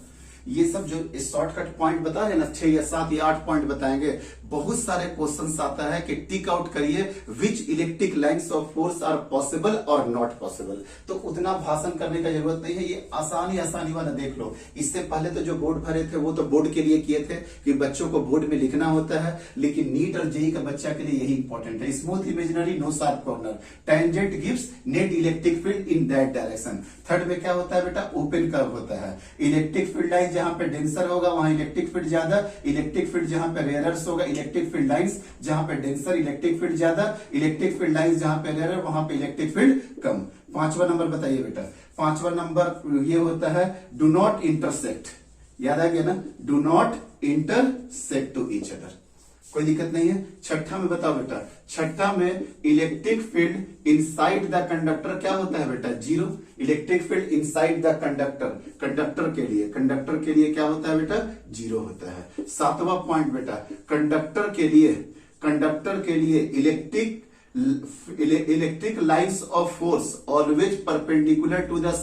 A: ये सब जो शॉर्टकट पॉइंट बताए ना, 6 या 7 या 8 पॉइंट बताएंगे। बहुत सारे क्वेश्चंस आता है कि टिक आउट करिए which electric lines of force are possible और नॉट पॉसिबल। तो उतना भाषण करने का जरूरत नहीं है, ये आसानी वाला देख लो। इससे पहले तो जो बोर्ड भरे थे वो तो बोर्ड के लिए किए थे कि बच्चों को बोर्ड में लिखना होता है, लेकिन नीट और जेई का बच्चा के लिए यही इंपॉर्टेंट है। Smooth imaginary, no sharp corner, tangent gives net electric field in that direction. Third में क्या होता है बेटा, ओपन कर्व होता है। इलेक्ट्रिक फील्ड लाइन जहां पे डेंसर होगा वहां इलेक्ट्रिक फील्ड ज्यादा, इलेक्ट्रिक फील्ड जहां पे रेयरर्स होगा, इलेक्ट्रिक फील्ड लाइंस जहां पे डेंसर इलेक्ट्रिक फील्ड ज्यादा, इलेक्ट्रिक फील्ड लाइंस जहां पे रेयरर वहां पे इलेक्ट्रिक फील्ड कम। 5वां नंबर बताइए बेटा, 5वां नंबर ये होता है डू नॉट इंटरसेक्ट। याद आ गया ना, do not intersect to each other. कोई दिक्कत नहीं है। छठा में बताओ बेटा, छठा में electric field inside the conductor क्या होता है बेटा, zero. Electric field inside the conductor, conductor के लिए क्या होता है बेटा, जीरो होता है। सातवां पॉइंट बेटा, कंडक्टर के लिए electric lines of force always perpendicular to the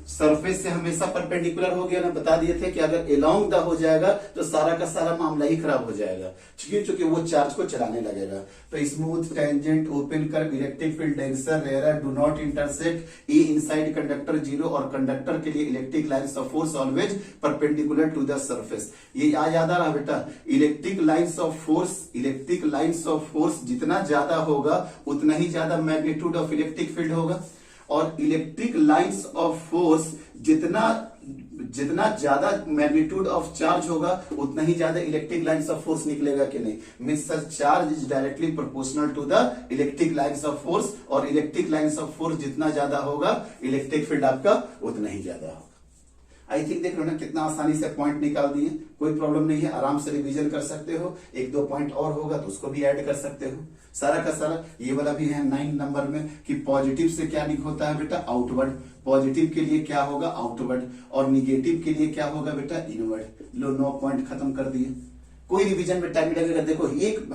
A: surface से हमेशा परपेंडिकुलर हो गया ना, बता दिए थे कि अगर अलोंग द हो जाएगा तो सारा का सारा मामला ही खराब हो जाएगा, क्योंकि वो चार्ज को चलाने लगेगा। तो smooth, tangent, open curve, electric field denser, rarer, do not intersect, E inside conductor zero, और कंडक्टर के लिए electric lines of force always perpendicular to the surface. ये याद आ रहा बेटा, इलेक्ट्रिक लाइंस ऑफ फोर्स जितना ज्यादा होगा उतना ही ज्यादा मैग्नीट्यूड ऑफ इलेक्ट्रिक फील्ड होगा, और इलेक्ट्रिक लाइंस ऑफ फोर्स जितना ज्यादा मैग्नीट्यूड ऑफ चार्ज होगा उतना ही ज्यादा इलेक्ट्रिक लाइंस ऑफ फोर्स निकलेगा कि नहीं। Means charge is directly proportional to the electric lines of force, और इलेक्ट्रिक लाइंस ऑफ फोर्स जितना ज्यादा होगा इलेक्ट्रिक फील्ड आपका उतना ही ज्यादा होगा। आई थिंक देख लो ना कितना आसानी से पॉइंट निकाल दिए, कोई प्रॉब्लम नहीं है, आराम से रिवीजन कर सकते हो। एक दो पॉइंट और होगा तो उसको भी ऐड कर सकते हो। सारा का सारा ये वाला भी है 9 नंबर में कि पॉजिटिव से क्या होता है बेटा, आउटवर्ड। पॉजिटिव के लिए क्या होगा, आउटवर्ड, और निगेटिव के लिए क्या होगा बेटा, इनवर्ड। लो 9 पॉइंट खत्म कर दिए। कोई रिवीजन में टाइम लगेगा, देखो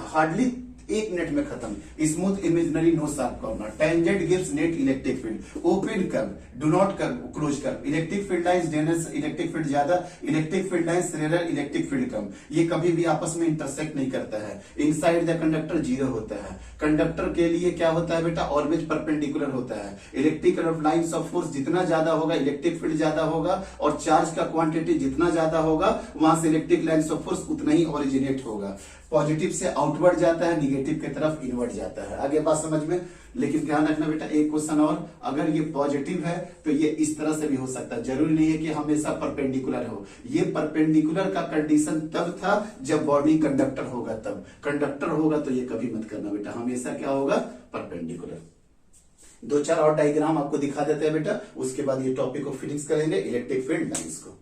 A: हार्डली 1 मिनट में खत्म। Smooth imaginary no sharp corner, tangent gives net electric field, open curve, do not curve, close curve, electric field lines dense, electric field ज्यादा, electric field lines rare, electric field कम। ये कभी भी आपस में intersect नहीं करता है। इनसाइड द कंडक्टर जीरो होता है। कंडक्टर के लिए क्या होता है बेटा, ऑलवेज परपेंडिकुलर होता है। इलेक्ट्रिक लाइंस ऑफ फोर्स जितना ज्यादा होगा इलेक्ट्रिक फील्ड ज्यादा होगा, और चार्ज का क्वांटिटी जितना ज्यादा होगा वहां से इलेक्ट्रिक लाइंस ऑफ फोर्स उतना ही ओरिजिनेट होगा। पॉजिटिव से आउटवर्ड जाता है, निगेटिव की तरफ इनवर्ड जाता है। आगे बात समझ में, लेकिन ध्यान रखना बेटा एक क्वेश्चन और, अगर ये पॉजिटिव है तो ये इस तरह से भी हो सकता है, जरूरी नहीं है कि हमेशा परपेंडिकुलर हो। ये परपेंडिकुलर का कंडीशन तब था जब बॉडी कंडक्टर होगा, तब कंडक्टर होगा तो ये कभी मत करना बेटा, हमेशा क्या होगा, परपेंडिकुलर। 2-4 और डायग्राम आपको दिखा देते हैं बेटा, उसके बाद ये टॉपिक को फिनिश करेंगे, इलेक्ट्रिक फील्ड लाइंस को।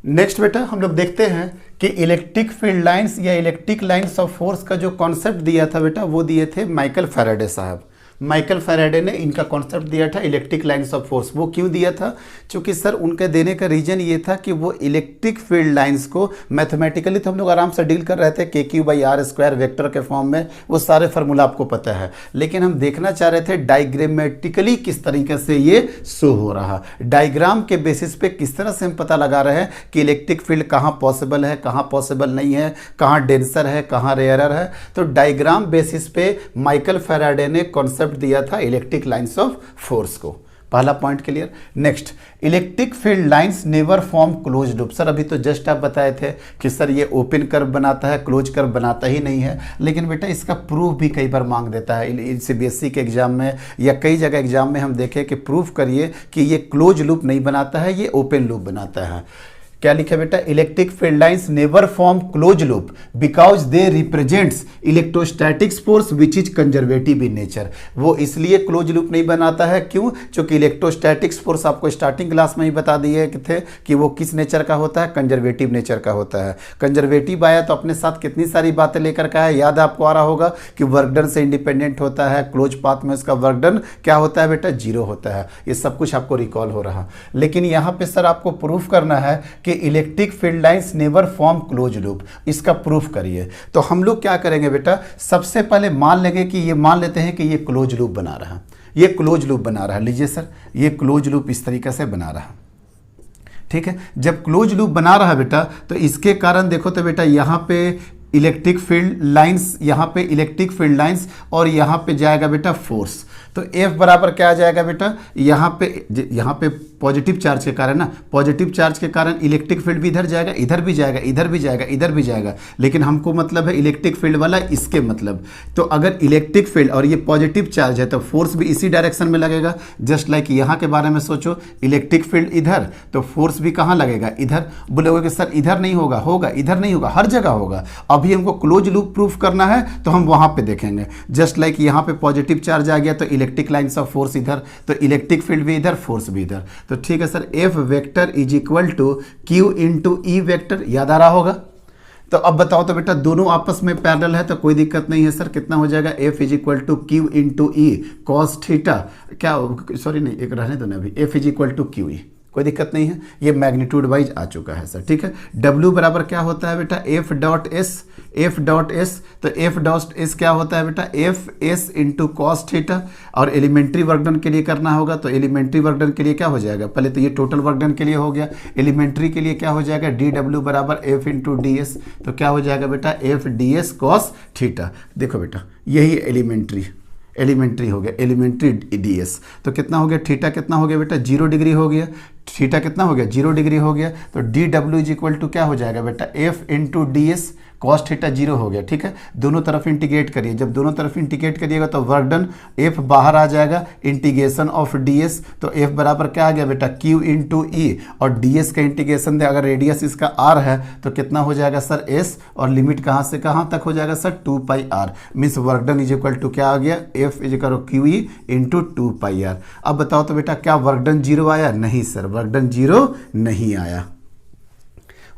A: नेक्स्ट बेटा हम लोग देखते हैं कि इलेक्ट्रिक फील्ड लाइंस या इलेक्ट्रिक लाइंस ऑफ फोर्स का जो कॉन्सेप्ट दिया था बेटा, वो दिए थे माइकल फैराडे साहब। माइकल फैराडे ने इनका कॉन्सेप्ट दिया था इलेक्ट्रिक लाइंस ऑफ फोर्स। वो क्यों दिया था, क्योंकि सर उनके देने का रीजन ये था कि वो इलेक्ट्रिक फील्ड लाइंस को मैथमेटिकली तो हम लोग आराम से डील कर रहे थे, KQ/R² वेक्टर के फॉर्म में, वो सारे फार्मूला आपको पता है, लेकिन हम देखना चाह रहे थे डायग्रामेटिकली किस तरीके से ये शो हो रहा, डायग्राम के बेसिस पे किस तरह से हम पता लगा रहे हैं कि इलेक्ट्रिक फील्ड कहाँ पॉसिबल है, कहाँ पॉसिबल नहीं है, कहाँ डेंसर है, कहाँ रेयरर है। तो डायग्राम बेसिस पे माइकल फैराडे ने कॉन्सेप्ट दिया था इलेक्ट्रिक लाइंस ऑफ फोर्स को। पहला point clear. Next, electric field lines never form close loop. Sir अभी तो जस्ट आप बताए थे कि सर ये ओपन कर्व बनाता है, क्लोज कर्व बनाता ही नहीं है, लेकिन बेटा इसका प्रूफ भी कई बार मांग देता है CBSE के एग्जाम में या कई जगह एग्जाम में हम देखें कि प्रूफ करिए कि ये क्लोज लूप नहीं बनाता है, ये ओपन लूप बनाता है। क्या लिखा बेटा, electric field lines never form close loop because they represents electrostatics force which is conservative in nature. वो इसलिए क्लोज लूप नहीं बनाता है, क्यों, क्योंकि इलेक्ट्रोस्टैटिक्स फोर्स आपको स्टार्टिंग क्लास में ही बता दिए थे कि वो किस नेचर का होता है, कंजर्वेटिव नेचर का होता है। कंजर्वेटिव आया तो अपने साथ कितनी सारी बातें लेकर का है, याद आपको आ रहा होगा कि वर्क डन से इंडिपेंडेंट होता है, क्लोज पाथ में उसका वर्क डन क्या होता है बेटा, जीरो होता है। ये सब कुछ आपको रिकॉल हो रहा, लेकिन यहाँ पे सर आपको प्रूफ करना है कि electric field lines never form close loop. इसका प्रूफ करिए। तो हम लोग क्या करेंगे बेटा, सबसे पहले मान लेंगे कि ये मान लेते हैं कि ये क्लोज लूप बना रहा है, ये क्लोज लूप बना रहा है। लीजिए सर, ये क्लोज लूप इस तरीके से बना रहा है, ठीक है। जब क्लोज लूप बना रहा है बेटा, तो इसके कारण देखो तो बेटा यहाँ पे इलेक्ट्रिक फील्ड लाइंस, यहाँ पे इलेक्ट्रिक फील्ड लाइंस, और यहाँ पे जाएगा बेटा फोर्स। तो F बराबर क्या आ जाएगा बेटा, यहाँ पे पॉजिटिव चार्ज के कारण ना, पॉजिटिव चार्ज के कारण इलेक्ट्रिक फील्ड भी इधर जाएगा, इधर भी जाएगा, इधर भी जाएगा, इधर भी जाएगा, लेकिन हमको मतलब है इलेक्ट्रिक फील्ड वाला, इसके मतलब। तो अगर इलेक्ट्रिक फील्ड और ये पॉजिटिव चार्ज है तो फोर्स भी इसी डायरेक्शन में लगेगा। जस्ट लाइक यहाँ के बारे में सोचो, इलेक्ट्रिक फील्ड इधर तो फोर्स भी कहाँ लगेगा, इधर। बोलोगे कि सर इधर नहीं होगा, होगा, इधर नहीं होगा, हर जगह होगा। अभी हमको क्लोज लूप प्रूफ करना है तो हम वहां पे देखेंगे। जस्ट लाइक यहाँ पे पॉजिटिव चार्ज आ गया तो इलेक्ट्रिक लाइंस ऑफ फोर्स इधर, तो इलेक्ट्रिक फील्ड भी इधर, फोर्स भी इधर। तो ठीक है sir, F vector is equal to Q into E vector, याद आ रहा होगा। तो अब बताओ तो बेटा दोनों आपस में पैरेलल है तो कोई दिक्कत नहीं है सर। कितना हो जाएगा, F is equal to Q into E cos theta, क्या सॉरी नहीं एक रहने दो ना अभी, F is equal to Q E, कोई दिक्कत नहीं है, ये मैग्नीट्यूड वाइज आ चुका है सर। ठीक है, W बराबर क्या होता है बेटा, F dot S, F dot S, तो F डॉट एस क्या होता है बेटा, F S into cos theta, और एलिमेंट्री वर्क डन के लिए करना होगा तो एलिमेंट्री वर्क डन के लिए क्या हो जाएगा, पहले तो ये टोटल वर्क डन के लिए हो गया, एलिमेंट्री के लिए क्या हो जाएगा, DW बराबर F इंटू डी एस, तो क्या हो जाएगा बेटा, F D S cos theta. देखो बेटा यही एलिमेंट्री हो गया, एलिमेंट्री डीएस, तो कितना हो गया, थीटा कितना हो गया बेटा, 0 डिग्री हो गया, थीटा कितना हो गया, 0 डिग्री हो गया, तो D W is equal to क्या हो जाएगा बेटा, F into D S cos theta 0 हो गया। ठीक है, दोनों तरफ इंटीग्रेट करिए, जब दोनों तरफ इंटीग्रेट करिएगा तो वर्क डन एफ बाहर आ जाएगा, इंटीग्रेशन ऑफ डी एस, तो एफ बराबर क्या आ गया बेटा, क्यू इंटू ई, और डी एस का इंटीग्रेशन दे, अगर रेडियस इसका आर है तो कितना हो जाएगा सर, एस, और लिमिट कहाँ से कहाँ तक हो जाएगा sir, 2 pi R, means work done is equal to क्या आ गया, F is equal Q E into 2 pi R. अब बताओ तो बेटा क्या वर्क डन 0 आया, नहीं सर, वर्क डन 0 नहीं आया,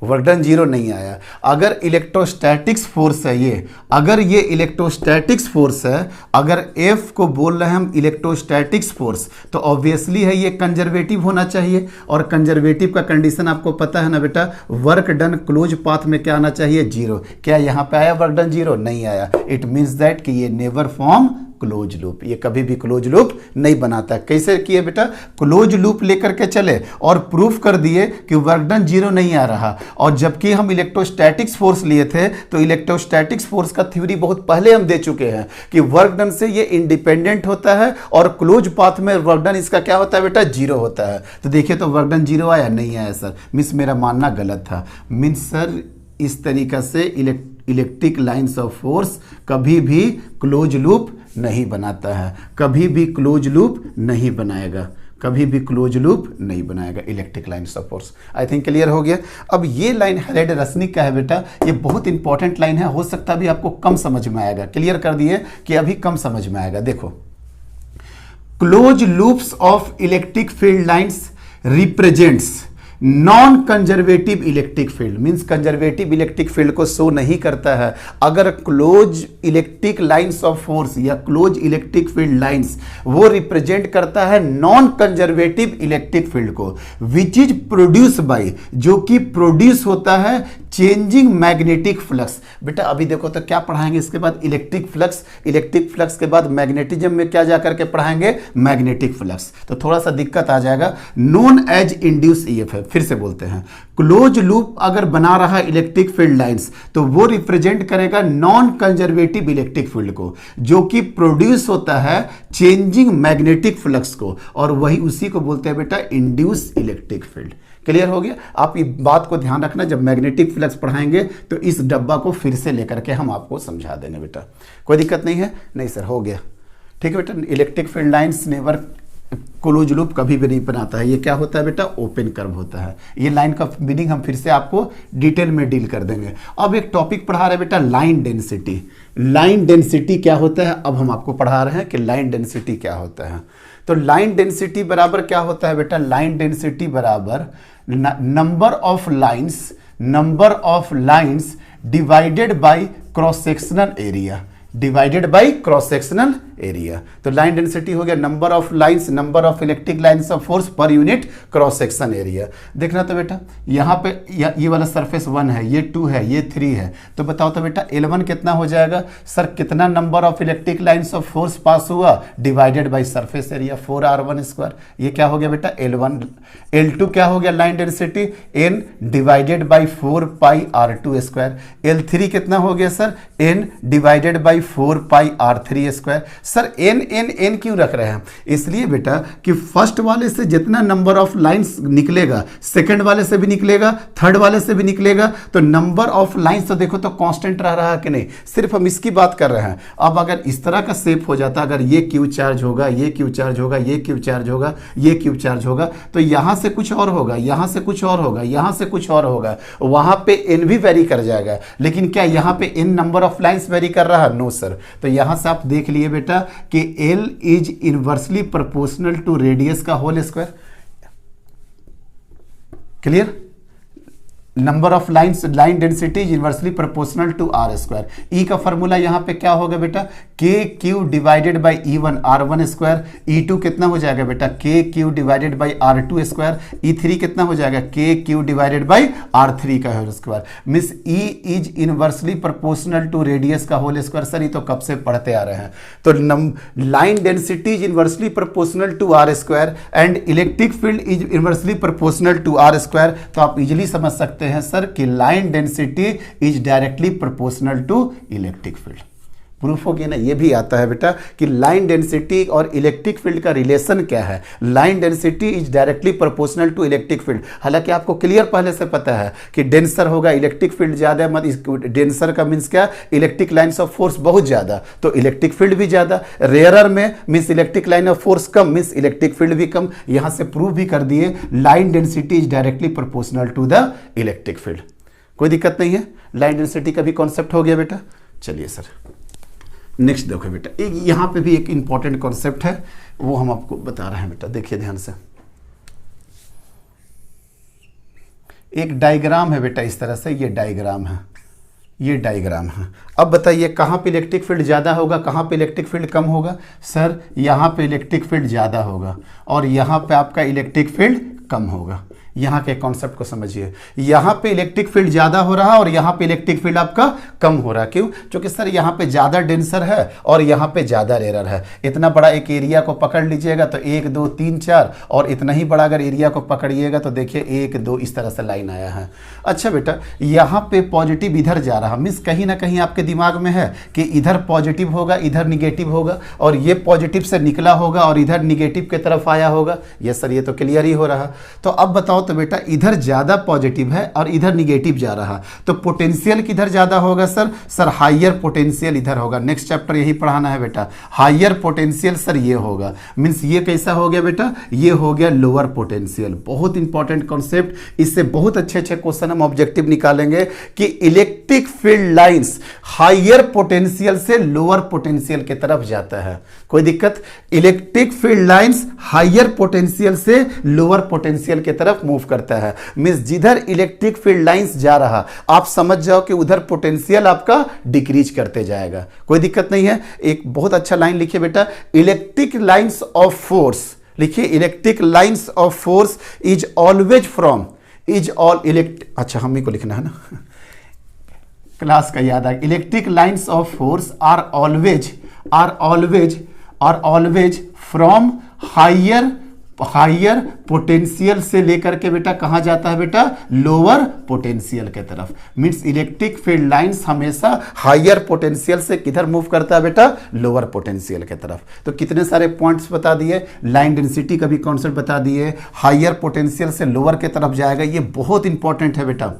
A: वर्क डन 0 नहीं आया। अगर इलेक्ट्रोस्टैटिक्स फोर्स है ये, अगर ये इलेक्ट्रोस्टैटिक्स फोर्स है, अगर F को बोल रहे हैं हम इलेक्ट्रोस्टैटिक्स फोर्स, तो ऑब्वियसली है ये कंजर्वेटिव होना चाहिए, और कंजर्वेटिव का कंडीशन आपको पता है ना बेटा, वर्क डन क्लोज पाथ में क्या आना चाहिए, 0। क्या यहाँ पे आया वर्क डन 0? नहीं आया। इट मीन्स दैट कि ये नेवर फॉर्म क्लोज लूप, ये कभी भी क्लोज लूप नहीं बनाता। कैसे किए बेटा, क्लोज लूप लेकर के चले और प्रूफ कर दिए कि वर्क डन 0 नहीं आ रहा, और जबकि हम इलेक्ट्रोस्टैटिक्स फोर्स लिए थे तो इलेक्ट्रोस्टैटिक्स फोर्स का थ्योरी बहुत पहले हम दे चुके हैं कि वर्क डन से ये इंडिपेंडेंट होता है, और क्लोज पाथ में वर्क डन इसका क्या होता है बेटा, 0 होता है। तो देखिए तो वर्क डन 0 आया, नहीं आया सर, मीन्स मेरा मानना गलत था। मीन्स सर इस तरीका से इलेक्ट्रिक लाइन्स ऑफ फोर्स कभी भी क्लोज लूप नहीं बनाता है, कभी भी क्लोज लूप नहीं बनाएगा, कभी भी क्लोज लूप नहीं बनाएगा electric lines of force. I think clear हो गया। अब ये लाइन हैरेड रसनिक का है बेटा, ये बहुत इंपॉर्टेंट लाइन है, हो सकता भी आपको कम समझ में आएगा, क्लियर कर दिए कि अभी कम समझ में आएगा। देखो, close loops of electric field lines represents non conservative electric field, means conservative electric field को शो नहीं करता है। अगर close electric lines of force या क्लोज इलेक्ट्रिक फील्ड लाइंस वो रिप्रेजेंट करता है नॉन कंजर्वेटिव इलेक्ट्रिक फील्ड को, विच इज प्रोड्यूस बाय, जो कि प्रोड्यूस होता है चेंजिंग मैग्नेटिक फ्लक्स। बेटा अभी देखो तो क्या पढ़ाएंगे इसके बाद, इलेक्ट्रिक फ्लक्स, इलेक्ट्रिक फ्लक्स के बाद मैग्नेटिज्म में क्या जाकर के पढ़ाएंगे, मैग्नेटिक फ्लक्स, तो थोड़ा सा दिक्कत आ जाएगा। नोन एज इंड्यूस ईएफ है, फिर से बोलते हैं, क्लोज लूप अगर बना रहा इलेक्ट्रिक फील्ड लाइंस तो वो रिप्रेजेंट करेगा नॉन कंजर्वेटिव इलेक्ट्रिक फील्ड को, जो कि प्रोड्यूस होता है चेंजिंग मैग्नेटिक फ्लक्स को, और वही उसी को बोलते हैं बेटा इंड्यूस इलेक्ट्रिक फील्ड। क्लियर हो गया। आप ये बात को ध्यान रखना, जब मैग्नेटिक फ्लक्स पढ़ाएंगे तो इस डब्बा को फिर से लेकर के हम आपको समझा देंगे बेटा, कोई दिक्कत नहीं है। नहीं सर हो गया, ठीक है बेटा। Electric field lines never close loop कभी भी नहीं बनाता है, ये क्या होता है बेटा, ओपन कर्व होता है। ये लाइन का मीनिंग हम फिर से आपको डिटेल में डील कर देंगे। अब एक टॉपिक पढ़ा रहे बेटा, लाइन डेंसिटी। लाइन डेंसिटी क्या होता है, अब हम आपको पढ़ा रहे हैं कि लाइन डेंसिटी क्या होता है। तो लाइन डेंसिटी बराबर क्या होता है बेटा, लाइन डेंसिटी बराबर number of lines divided by cross sectional area, divided by cross sectional area. तो लाइन डेंसिटी हो गया number of lines, number of electric lines of force पर यूनिट क्रॉस सेक्शन एरिया। देखना तो बेटा यहाँ पे ये वाला सरफेस 1 है, ये 2 है, ये 3 है, तो बताओ तो बेटा L1 कितना हो जाएगा सर, कितना number of electric lines of force pass हुआ, divided by surface area 4r1²। ये क्या हो गया बेटा L1। L2 क्या हो गया line density, n divided by 4πr2²। L3 कितना हो गया sir, n divided by 4πr3²। Sir n n n क्यों रख रहे हैं, इसलिए बेटा कि फर्स्ट वाले से जितना नंबर ऑफ लाइंस निकलेगा, सेकंड वाले से भी निकलेगा, थर्ड वाले से भी निकलेगा, तो नंबर ऑफ लाइंस तो देखो तो कांस्टेंट रह रहा है कि नहीं, सिर्फ हम इसकी बात कर रहे हैं। अब अगर इस तरह का शेप हो जाता, अगर ये क्यू चार्ज होगा, ये क्यू चार्ज होगा, ये क्यू चार्ज होगा, ये क्यू चार्ज होगा, तो यहां से कुछ और होगा, यहां से कुछ और होगा, यहां से कुछ और होगा, वहां पे n भी वेरी कर जाएगा। लेकिन क्या यहां पे n number of lines very कर रहा है, नो सर। तो यहां से आप देख लिए बेटा कि L is inversely proportional to radius का whole square. Clear. Number of lines, line density is inversely proportional to are square. E का फॉर्मूला यहाँ पे क्या होगा बेटा, K Q divided by E one R one square. E two कितना हो जाएगा बेटा, K Q divided by R two square. E three कितना हो जाएगा, K Q divided by R three का whole square. Means E is inversely proportional to radius का whole square. Sir ये तो कब से पढ़ते आ रहे हैं। तो line density is inversely proportional to are square and electric field is inversely proportional to are square. तो आप इजिली समझ सकते हैं सर कि line density is directly proportional to electric field. Proof हो गया ना। ये भी आता है बेटा कि लाइन डेंसिटी और इलेक्ट्रिक फील्ड का रिलेशन क्या है। Line density is directly proportional to electric field. हालांकि आपको क्लियर पहले से पता है कि डेंसर होगा इलेक्ट्रिक फील्ड ज्यादा, मतलब डेंसर का मीन्स क्या, इलेक्ट्रिक लाइन्स ऑफ फोर्स बहुत ज्यादा तो इलेक्ट्रिक फील्ड भी ज्यादा। रेयरर में means electric line of force कम मीन्स इलेक्ट्रिक फील्ड भी कम। यहां से प्रूव भी कर दिए line density is directly proportional to the electric field. कोई दिक्कत नहीं है। लाइन डेंसिटी का भी कॉन्सेप्ट हो गया बेटा। चलिए सर नेक्स्ट देखो बेटा, एक यहां पे भी एक इंपॉर्टेंट कॉन्सेप्ट है, वो हम आपको बता रहे हैं बेटा। देखिए ध्यान से, एक डायग्राम है बेटा इस तरह से, ये डायग्राम है, ये डायग्राम है। अब बताइए कहां पे इलेक्ट्रिक फील्ड ज्यादा होगा, कहां पे इलेक्ट्रिक फील्ड कम होगा। सर यहां पे इलेक्ट्रिक फील्ड ज्यादा होगा और यहां पे आपका इलेक्ट्रिक फील्ड कम होगा। यहाँ के कॉन्सेप्ट को समझिए, यहाँ पे इलेक्ट्रिक फील्ड ज्यादा हो रहा है और यहाँ पे इलेक्ट्रिक फील्ड आपका कम हो रहा है। क्यों? क्योंकि सर यहाँ पे ज्यादा डेंसर है और यहाँ पे ज्यादा रेयर है। इतना बड़ा एक एरिया को पकड़ लीजिएगा तो 1 2 3 4, और इतना ही बड़ा अगर एरिया को पकड़िएगा तो देखिए 1 2 इस तरह से लाइन आया है। अच्छा बेटा, यहाँ पे पॉजिटिव इधर जा रहा, मीन्स कहीं ना कहीं आपके दिमाग में है कि इधर पॉजिटिव होगा इधर निगेटिव होगा, और ये पॉजिटिव से निकला होगा और इधर निगेटिव की तरफ आया होगा। यस सर, ये तो क्लियर ही हो रहा। तो अब बताओ तो बेटा, इधर ज्यादा पॉजिटिव है और इधर निगेटिव जा रहा, तो पोटेंशियल किधर ज्यादा होगा सर हाइयर पोटेंशियल इधर होगा। नेक्स्ट चैप्टर यही पढ़ाना है बेटा। हाइयर पोटेंशियल सर ये होगा, मींस ये कैसा हो गया बेटा, ये हो गया लोअर पोटेंशियल। बहुत इंपॉर्टेंट कॉन्सेप्ट, इससे बहुत अच्छे अच्छे क्वेश्चन हम ऑब्जेक्टिव निकालेंगे कि electric field lines higher potential से लोअर पोटेंशियल की तरफ जाता है। कोई दिक्कत? Electric field lines higher potential से लोअर पोटेंशियल की तरफ मूव करता है। मींस जिधर इलेक्ट्रिक फील्ड लाइंस जा रहा, आप समझ जाओ कि उधर पोटेंशियल आपका डिक्रीज करते जाएगा। कोई दिक्कत नहीं है। एक बहुत अच्छा लाइन लिखिए बेटा, इलेक्ट्रिक लाइंस ऑफ फोर्स, लिखिए electric lines of force is always from is all elect, अच्छा हम ही को लिखना है ना, क्लास का याद आ। Electric lines of force are always from higher potential से लेकर के बेटा कहां जाता है बेटा, लोअर पोटेंशियल के तरफ। मींस इलेक्ट्रिक फील्ड लाइंस हमेशा हाइयर पोटेंशियल से किधर मूव करता है बेटा, लोअर पोटेंशियल के तरफ। तो कितने सारे पॉइंट्स बता दिए, लाइन डेंसिटी का भी कॉन्सेप्ट बता दिए, हाइयर पोटेंशियल से लोअर के तरफ जाएगा, ये बहुत इंपॉर्टेंट है बेटा।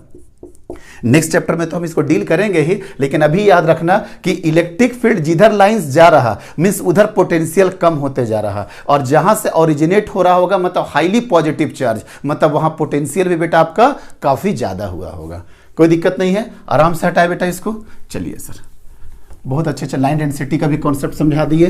A: नेक्स्ट चैप्टर में तो हम इसको डील करेंगे ही, लेकिन अभी याद रखना कि इलेक्ट्रिक फील्ड जिधर लाइंस जा रहा मींस उधर पोटेंशियल कम होते जा रहा, और जहां से ओरिजिनेट हो रहा होगा मतलब हाईली पॉजिटिव चार्ज, मतलब वहां पोटेंशियल भी बेटा आपका काफी ज्यादा हुआ होगा। कोई दिक्कत नहीं है, आराम से हटाए बेटा इसको। चलिए सर, बहुत अच्छे अच्छे लाइन डेंसिटी का भी कॉन्सेप्ट समझा दिए,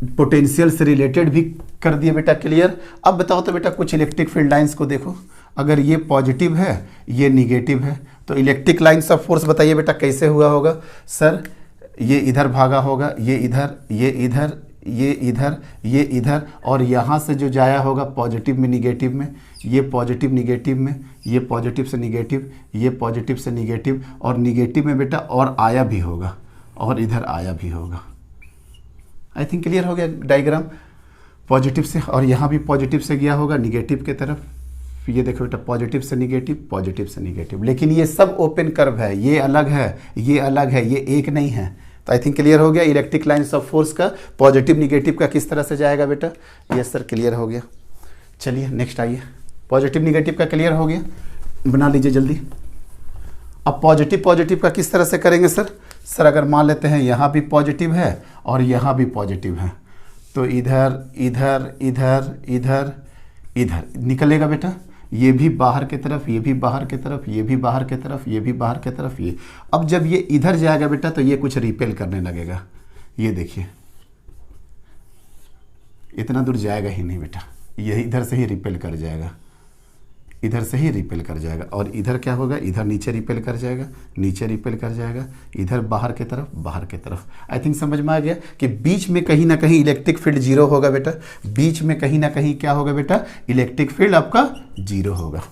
A: पोटेंशियल से रिलेटेड भी कर दिए बेटा क्लियर। अब बताओ तो बेटा कुछ इलेक्ट्रिक फील्ड लाइंस को देखो, अगर ये पॉजिटिव है ये निगेटिव है, तो इलेक्ट्रिक लाइंस ऑफ फोर्स बताइए बेटा कैसे हुआ होगा। सर ये इधर भागा होगा, ये इधर, ये इधर, ये इधर, ये इधर, और यहाँ से जो जाया होगा पॉजिटिव में निगेटिव में, ये पॉजिटिव निगेटिव में, ये पॉजिटिव से निगेटिव, ये पॉजिटिव से निगेटिव, और निगेटिव में बेटा और आया भी होगा और इधर आया भी होगा। आई थिंक क्लियर हो गया डायग्राम। पॉजिटिव से, और यहाँ भी पॉजिटिव से गया होगा निगेटिव की तरफ। ये देखो बेटा, पॉजिटिव से निगेटिव, पॉजिटिव से निगेटिव, लेकिन ये सब ओपन कर्व है, ये अलग है, ये अलग है, ये एक नहीं है। तो आई थिंक क्लियर हो गया इलेक्ट्रिक लाइंस ऑफ फोर्स का पॉजिटिव निगेटिव का किस तरह से जाएगा बेटा। यस सर क्लियर हो गया। चलिए नेक्स्ट आइए, पॉजिटिव निगेटिव का क्लियर हो गया, बना लीजिए जल्दी। अब पॉजिटिव का किस तरह से करेंगे सर अगर मान लेते हैं यहाँ भी पॉजिटिव है और यहाँ भी पॉजिटिव है, तो इधर इधर इधर इधर इधर निकलेगा बेटा, ये भी बाहर की तरफ, ये भी बाहर की तरफ, ये भी बाहर की तरफ, ये भी बाहर की तरफ, ये। अब जब ये इधर जाएगा बेटा तो ये कुछ रिपेल करने लगेगा, ये देखिए इतना दूर जाएगा ही नहीं बेटा, ये इधर से ही रिपेल कर जाएगा, इधर से ही रिपेल कर जाएगा, और इधर क्या होगा, इधर नीचे रिपेल कर जाएगा, नीचे रिपेल कर जाएगा, इधर बाहर की तरफ, बाहर की तरफ। आई थिंक समझ में आ गया कि बीच में कहीं ना कहीं इलेक्ट्रिक फील्ड जीरो होगा बेटा, बीच में कहीं ना कहीं क्या होगा बेटा, इलेक्ट्रिक फील्ड आपका जीरो होगा।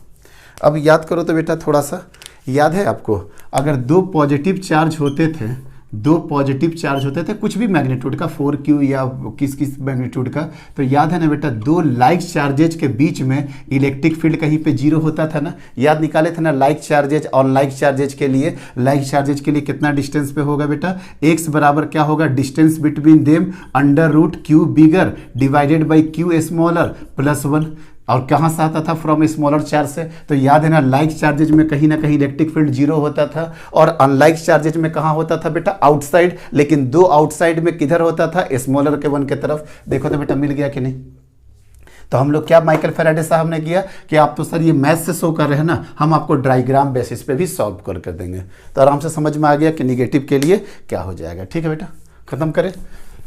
A: अब याद करो तो बेटा, थोड़ा सा याद है आपको, अगर दो पॉजिटिव चार्ज होते थे, दो पॉजिटिव चार्ज होते थे कुछ भी मैग्नीट्यूड का, 4q या किस किस मैग्नीट्यूड का, तो याद है ना बेटा, दो लाइक चार्जेज के बीच में इलेक्ट्रिक फील्ड कहीं पे जीरो होता था ना, याद निकाले थे ना, लाइक चार्जेज और लाइक चार्जेज के लिए, लाइक चार्जेज के लिए कितना डिस्टेंस पे होगा बेटा, x बराबर क्या होगा, distance between them √q bigger divided by q smaller +1, और कहाँ से आता था, फ्रॉम स्मॉलर चार्ज से। तो याद है ना, लाइक चार्जेज में कहीं ना कहीं इलेक्ट्रिक फील्ड जीरो होता था, और अनलाइक चार्जेज में कहाँ होता था बेटा, आउटसाइड, लेकिन दो आउटसाइड में किधर होता था, स्मॉलर के 1 के तरफ। देखो तो बेटा मिल गया कि नहीं। तो हम लोग क्या माइकल फैराडे साहब ने किया कि आप तो सर ये मैथ से शो कर रहे हैं ना, हम आपको डायग्राम बेसिस पे भी सॉल्व कर देंगे, तो आराम से समझ में आ गया कि निगेटिव के लिए क्या हो जाएगा। ठीक है बेटा, खत्म करें।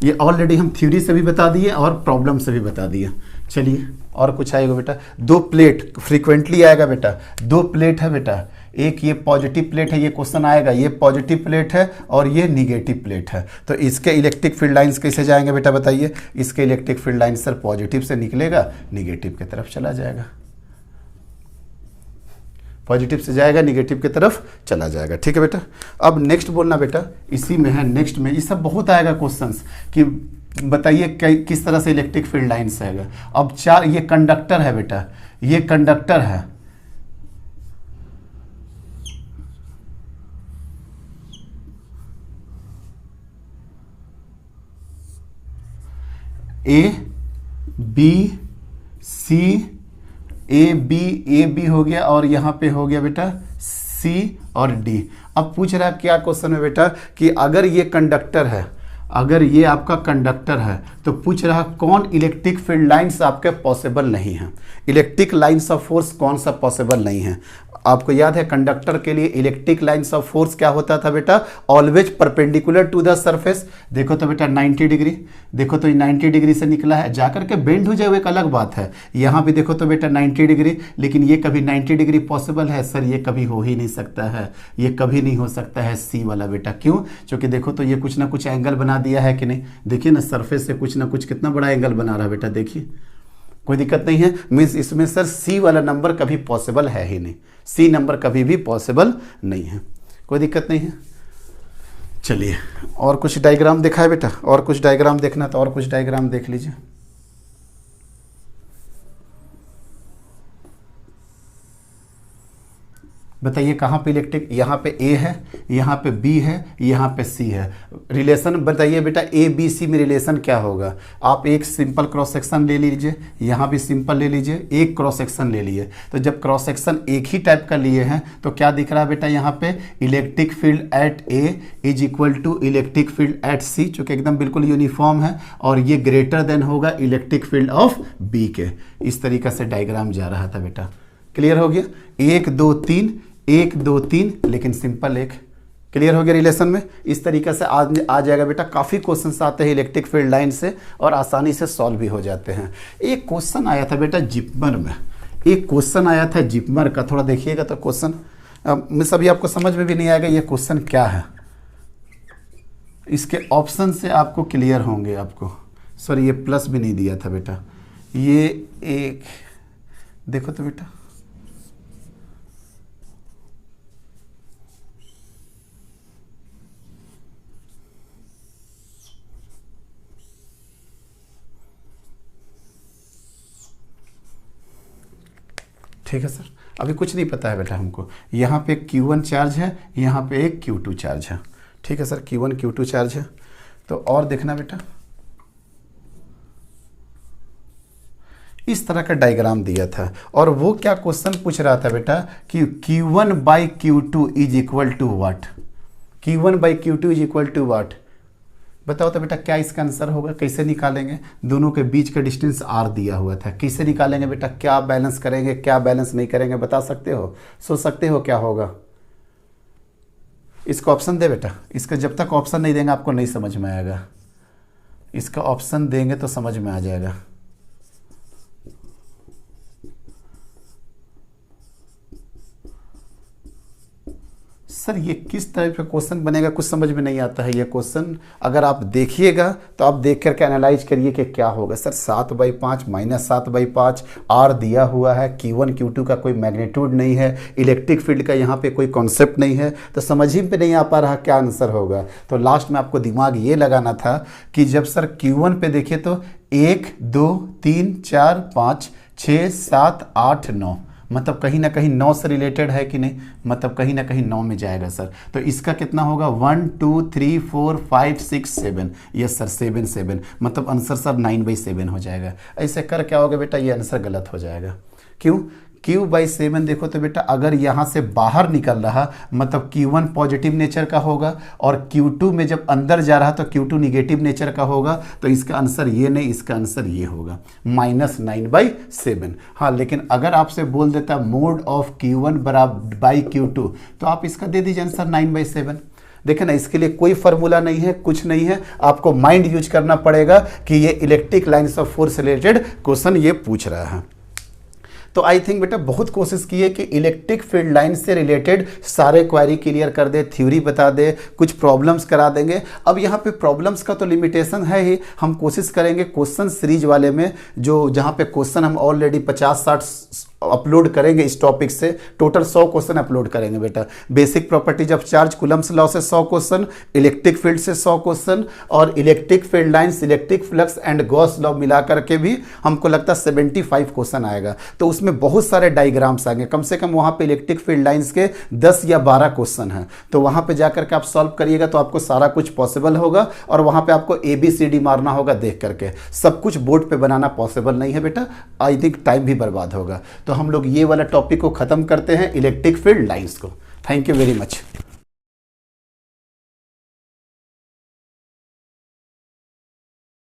A: ये ऑलरेडी हम थ्योरी से भी बता दिए और प्रॉब्लम से भी बता दिए। चलिए और कुछ आएगा बेटा, दो प्लेट फ्रीक्वेंटली आएगा बेटा, दो प्लेट है बेटा, एक ये पॉजिटिव प्लेट है, ये क्वेश्चन आएगा, ये पॉजिटिव प्लेट है और ये निगेटिव प्लेट है, तो इसके इलेक्ट्रिक फील्ड लाइंस कैसे जाएंगे बेटा बताइए। इसके electric field line sir positive से निकलेगा, निगेटिव की तरफ चला जाएगा, पॉजिटिव से जाएगा निगेटिव की तरफ चला जाएगा। ठीक है बेटा। अब नेक्स्ट बोलना बेटा, इसी में है नेक्स्ट में, ये सब बहुत आएगा क्वेश्चंस कि बताइए किस तरह से इलेक्ट्रिक फील्ड लाइन्स आएगा। अब चार, ये कंडक्टर है बेटा, ये कंडक्टर है, A B C, A B हो गया, और यहाँ पे हो गया बेटा सी और डी। अब पूछ रहा है क्या क्वेश्चन में बेटा कि अगर ये कंडक्टर है, अगर ये आपका कंडक्टर है, तो पूछ रहा कौन इलेक्ट्रिक फील्ड लाइंस आपके पॉसिबल नहीं है, इलेक्ट्रिक लाइंस ऑफ फोर्स कौन सा पॉसिबल नहीं है। आपको याद है कंडक्टर के लिए इलेक्ट्रिक लाइंस ऑफ फोर्स क्या होता था बेटा, always perpendicular to the surface. देखो तो बेटा 90 डिग्री, देखो तो 90 डिग्री से निकला है, जाकर के बेंड हो जाए वो एक अलग बात है। यहाँ भी देखो तो बेटा 90 डिग्री, लेकिन ये कभी 90 डिग्री पॉसिबल है सर, ये कभी हो ही नहीं सकता है, ये कभी नहीं हो सकता है सी वाला बेटा। क्यों? क्योंकि देखो तो ये कुछ ना कुछ एंगल बना दिया है कि नहीं, देखिए ना सरफेस से कुछ ना कुछ कितना बड़ा एंगल बना रहा है बेटा, देखिए कोई दिक्कत नहीं है। मीन्स इसमें सर सी वाला नंबर कभी पॉसिबल है ही नहीं, सी नंबर कभी भी पॉसिबल नहीं है, कोई दिक्कत नहीं है। चलिए और कुछ डायग्राम देखा है बेटा, और कुछ डायग्राम देखना तो और कुछ डायग्राम देख लीजिए। बताइए कहाँ पे इलेक्ट्रिक, यहाँ पे ए है, यहाँ पे बी है, यहाँ पे सी है। रिलेशन बताइए बेटा ए बी सी में रिलेशन क्या होगा। आप एक सिंपल क्रॉस सेक्शन ले लीजिए, यहाँ भी सिंपल ले लीजिए, एक क्रॉस सेक्शन ले लिए, तो जब क्रॉस सेक्शन एक ही टाइप का लिए हैं तो क्या दिख रहा है बेटा यहाँ पे, electric field at A is equal to electric field at C, चूँकि एकदम बिल्कुल यूनिफॉर्म है, और ये ग्रेटर देन होगा इलेक्ट्रिक फील्ड ऑफ बी के। इस तरीक़े से डायग्राम जा रहा था बेटा, क्लियर हो गया। 1 2 3 1 2 3, लेकिन सिंपल एक, क्लियर हो गया रिलेशन में। इस तरीके से आ जाएगा बेटा। काफ़ी क्वेश्चंस आते हैं इलेक्ट्रिक फील्ड लाइन से और आसानी से सॉल्व भी हो जाते हैं। एक क्वेश्चन आया था बेटा जिप्मर में, एक क्वेश्चन आया था जिप्मर का, थोड़ा देखिएगा तो क्वेश्चन मिस अभी आपको समझ में भी नहीं आएगा ये क्वेश्चन क्या है, इसके ऑप्शन से आपको क्लियर होंगे। आपको सॉरी ये प्लस भी नहीं दिया था बेटा, ये एक देखो तो बेटा, ठीक है सर। अभी कुछ नहीं पता है बेटा हमको, यहाँ पे Q1 चार्ज है, यहाँ पे एक Q2 चार्ज है। ठीक है सर, Q1 Q2 चार्ज है। तो और देखना बेटा, इस तरह का डायग्राम दिया था, और वो क्या क्वेश्चन पूछ रहा था बेटा कि Q1 by Q2 is equal to what, Q1 by Q2 is equal to what. बताओ तो बेटा क्या इसका आंसर होगा, कैसे निकालेंगे। दोनों के बीच का डिस्टेंस r दिया हुआ था, कैसे निकालेंगे बेटा, क्या बैलेंस करेंगे क्या बैलेंस नहीं करेंगे, बता सकते हो, सोच सकते हो क्या होगा। इसका ऑप्शन दे बेटा, इसका जब तक ऑप्शन नहीं देंगे आपको नहीं समझ में आएगा, इसका ऑप्शन देंगे तो समझ में आ जाएगा। सर ये किस तरह का क्वेश्चन बनेगा, कुछ समझ में नहीं आता है ये क्वेश्चन। अगर आप देखिएगा तो आप देख करके एनालाइज करिए कि क्या होगा। सर 7/5 -7/5 आर दिया हुआ है, Q1 Q2 का कोई मैग्नीट्यूड नहीं है, इलेक्ट्रिक फील्ड का यहाँ पे कोई कॉन्सेप्ट नहीं है, तो समझ ही पे नहीं आ पा रहा क्या आंसर होगा। तो लास्ट में आपको दिमाग ये लगाना था कि जब सर Q1 पे देखिए तो 1 2 3 4 5 6 7 8 9, मतलब कहीं ना कहीं 9 से रिलेटेड है कि नहीं, मतलब कहीं ना कहीं 9 में जाएगा सर। तो इसका कितना होगा 1 2 3 4 5 6 7, यस सर 7 मतलब आंसर सर 9/7 हो जाएगा। ऐसे कर क्या होगा बेटा, ये आंसर गलत हो जाएगा। क्यों? Q/7 देखो तो बेटा अगर यहाँ से बाहर निकल रहा मतलब Q1 पॉजिटिव नेचर का होगा और Q2 में जब अंदर जा रहा तो Q2 निगेटिव नेचर का होगा, तो इसका आंसर ये नहीं, इसका आंसर ये होगा -9/7। हाँ, लेकिन अगर आपसे बोल देता मोड ऑफ Q1 बराबर बाई Q2 तो आप इसका दे दीजिए आंसर 9/7। देखें ना, इसके लिए कोई फार्मूला नहीं है, कुछ नहीं है, आपको माइंड यूज करना पड़ेगा कि ये electric lines of force related question ये पूछ रहा है। तो आई थिंक बेटा बहुत कोशिश की है कि इलेक्ट्रिक फील्ड लाइन से रिलेटेड सारे क्वेरी क्लियर कर दे, थ्योरी बता दे, कुछ प्रॉब्लम्स करा देंगे। अब यहाँ पे प्रॉब्लम्स का तो लिमिटेशन है ही, हम कोशिश करेंगे क्वेश्चन सीरीज वाले में जो जहाँ पे क्वेश्चन हम ऑलरेडी 50-60 अपलोड करेंगे इस टॉपिक से, टोटल 100 क्वेश्चन अपलोड करेंगे बेटा। Basic properties of charge, Coulomb's law से 100 क्वेश्चन, इलेक्ट्रिक फील्ड से 100 क्वेश्चन और electric field lines, electric flux and Gauss law मिला करके भी हमको लगता है 75 क्वेश्चन आएगा। तो उसमें बहुत सारे डायग्राम्स आएंगे, कम से कम वहाँ पे इलेक्ट्रिक फील्ड लाइंस के 10 या 12 क्वेश्चन हैं। तो वहाँ पे जाकर के आप सॉल्व करिएगा तो आपको सारा कुछ पॉसिबल होगा और वहाँ पे आपको ABCD मारना होगा देख करके, सब कुछ बोर्ड पे बनाना पॉसिबल नहीं है बेटा, आई थिंक टाइम भी बर्बाद होगा। तो हम लोग ये वाला टॉपिक को खत्म करते हैं, इलेक्ट्रिक फील्ड लाइंस को। Thank you very much.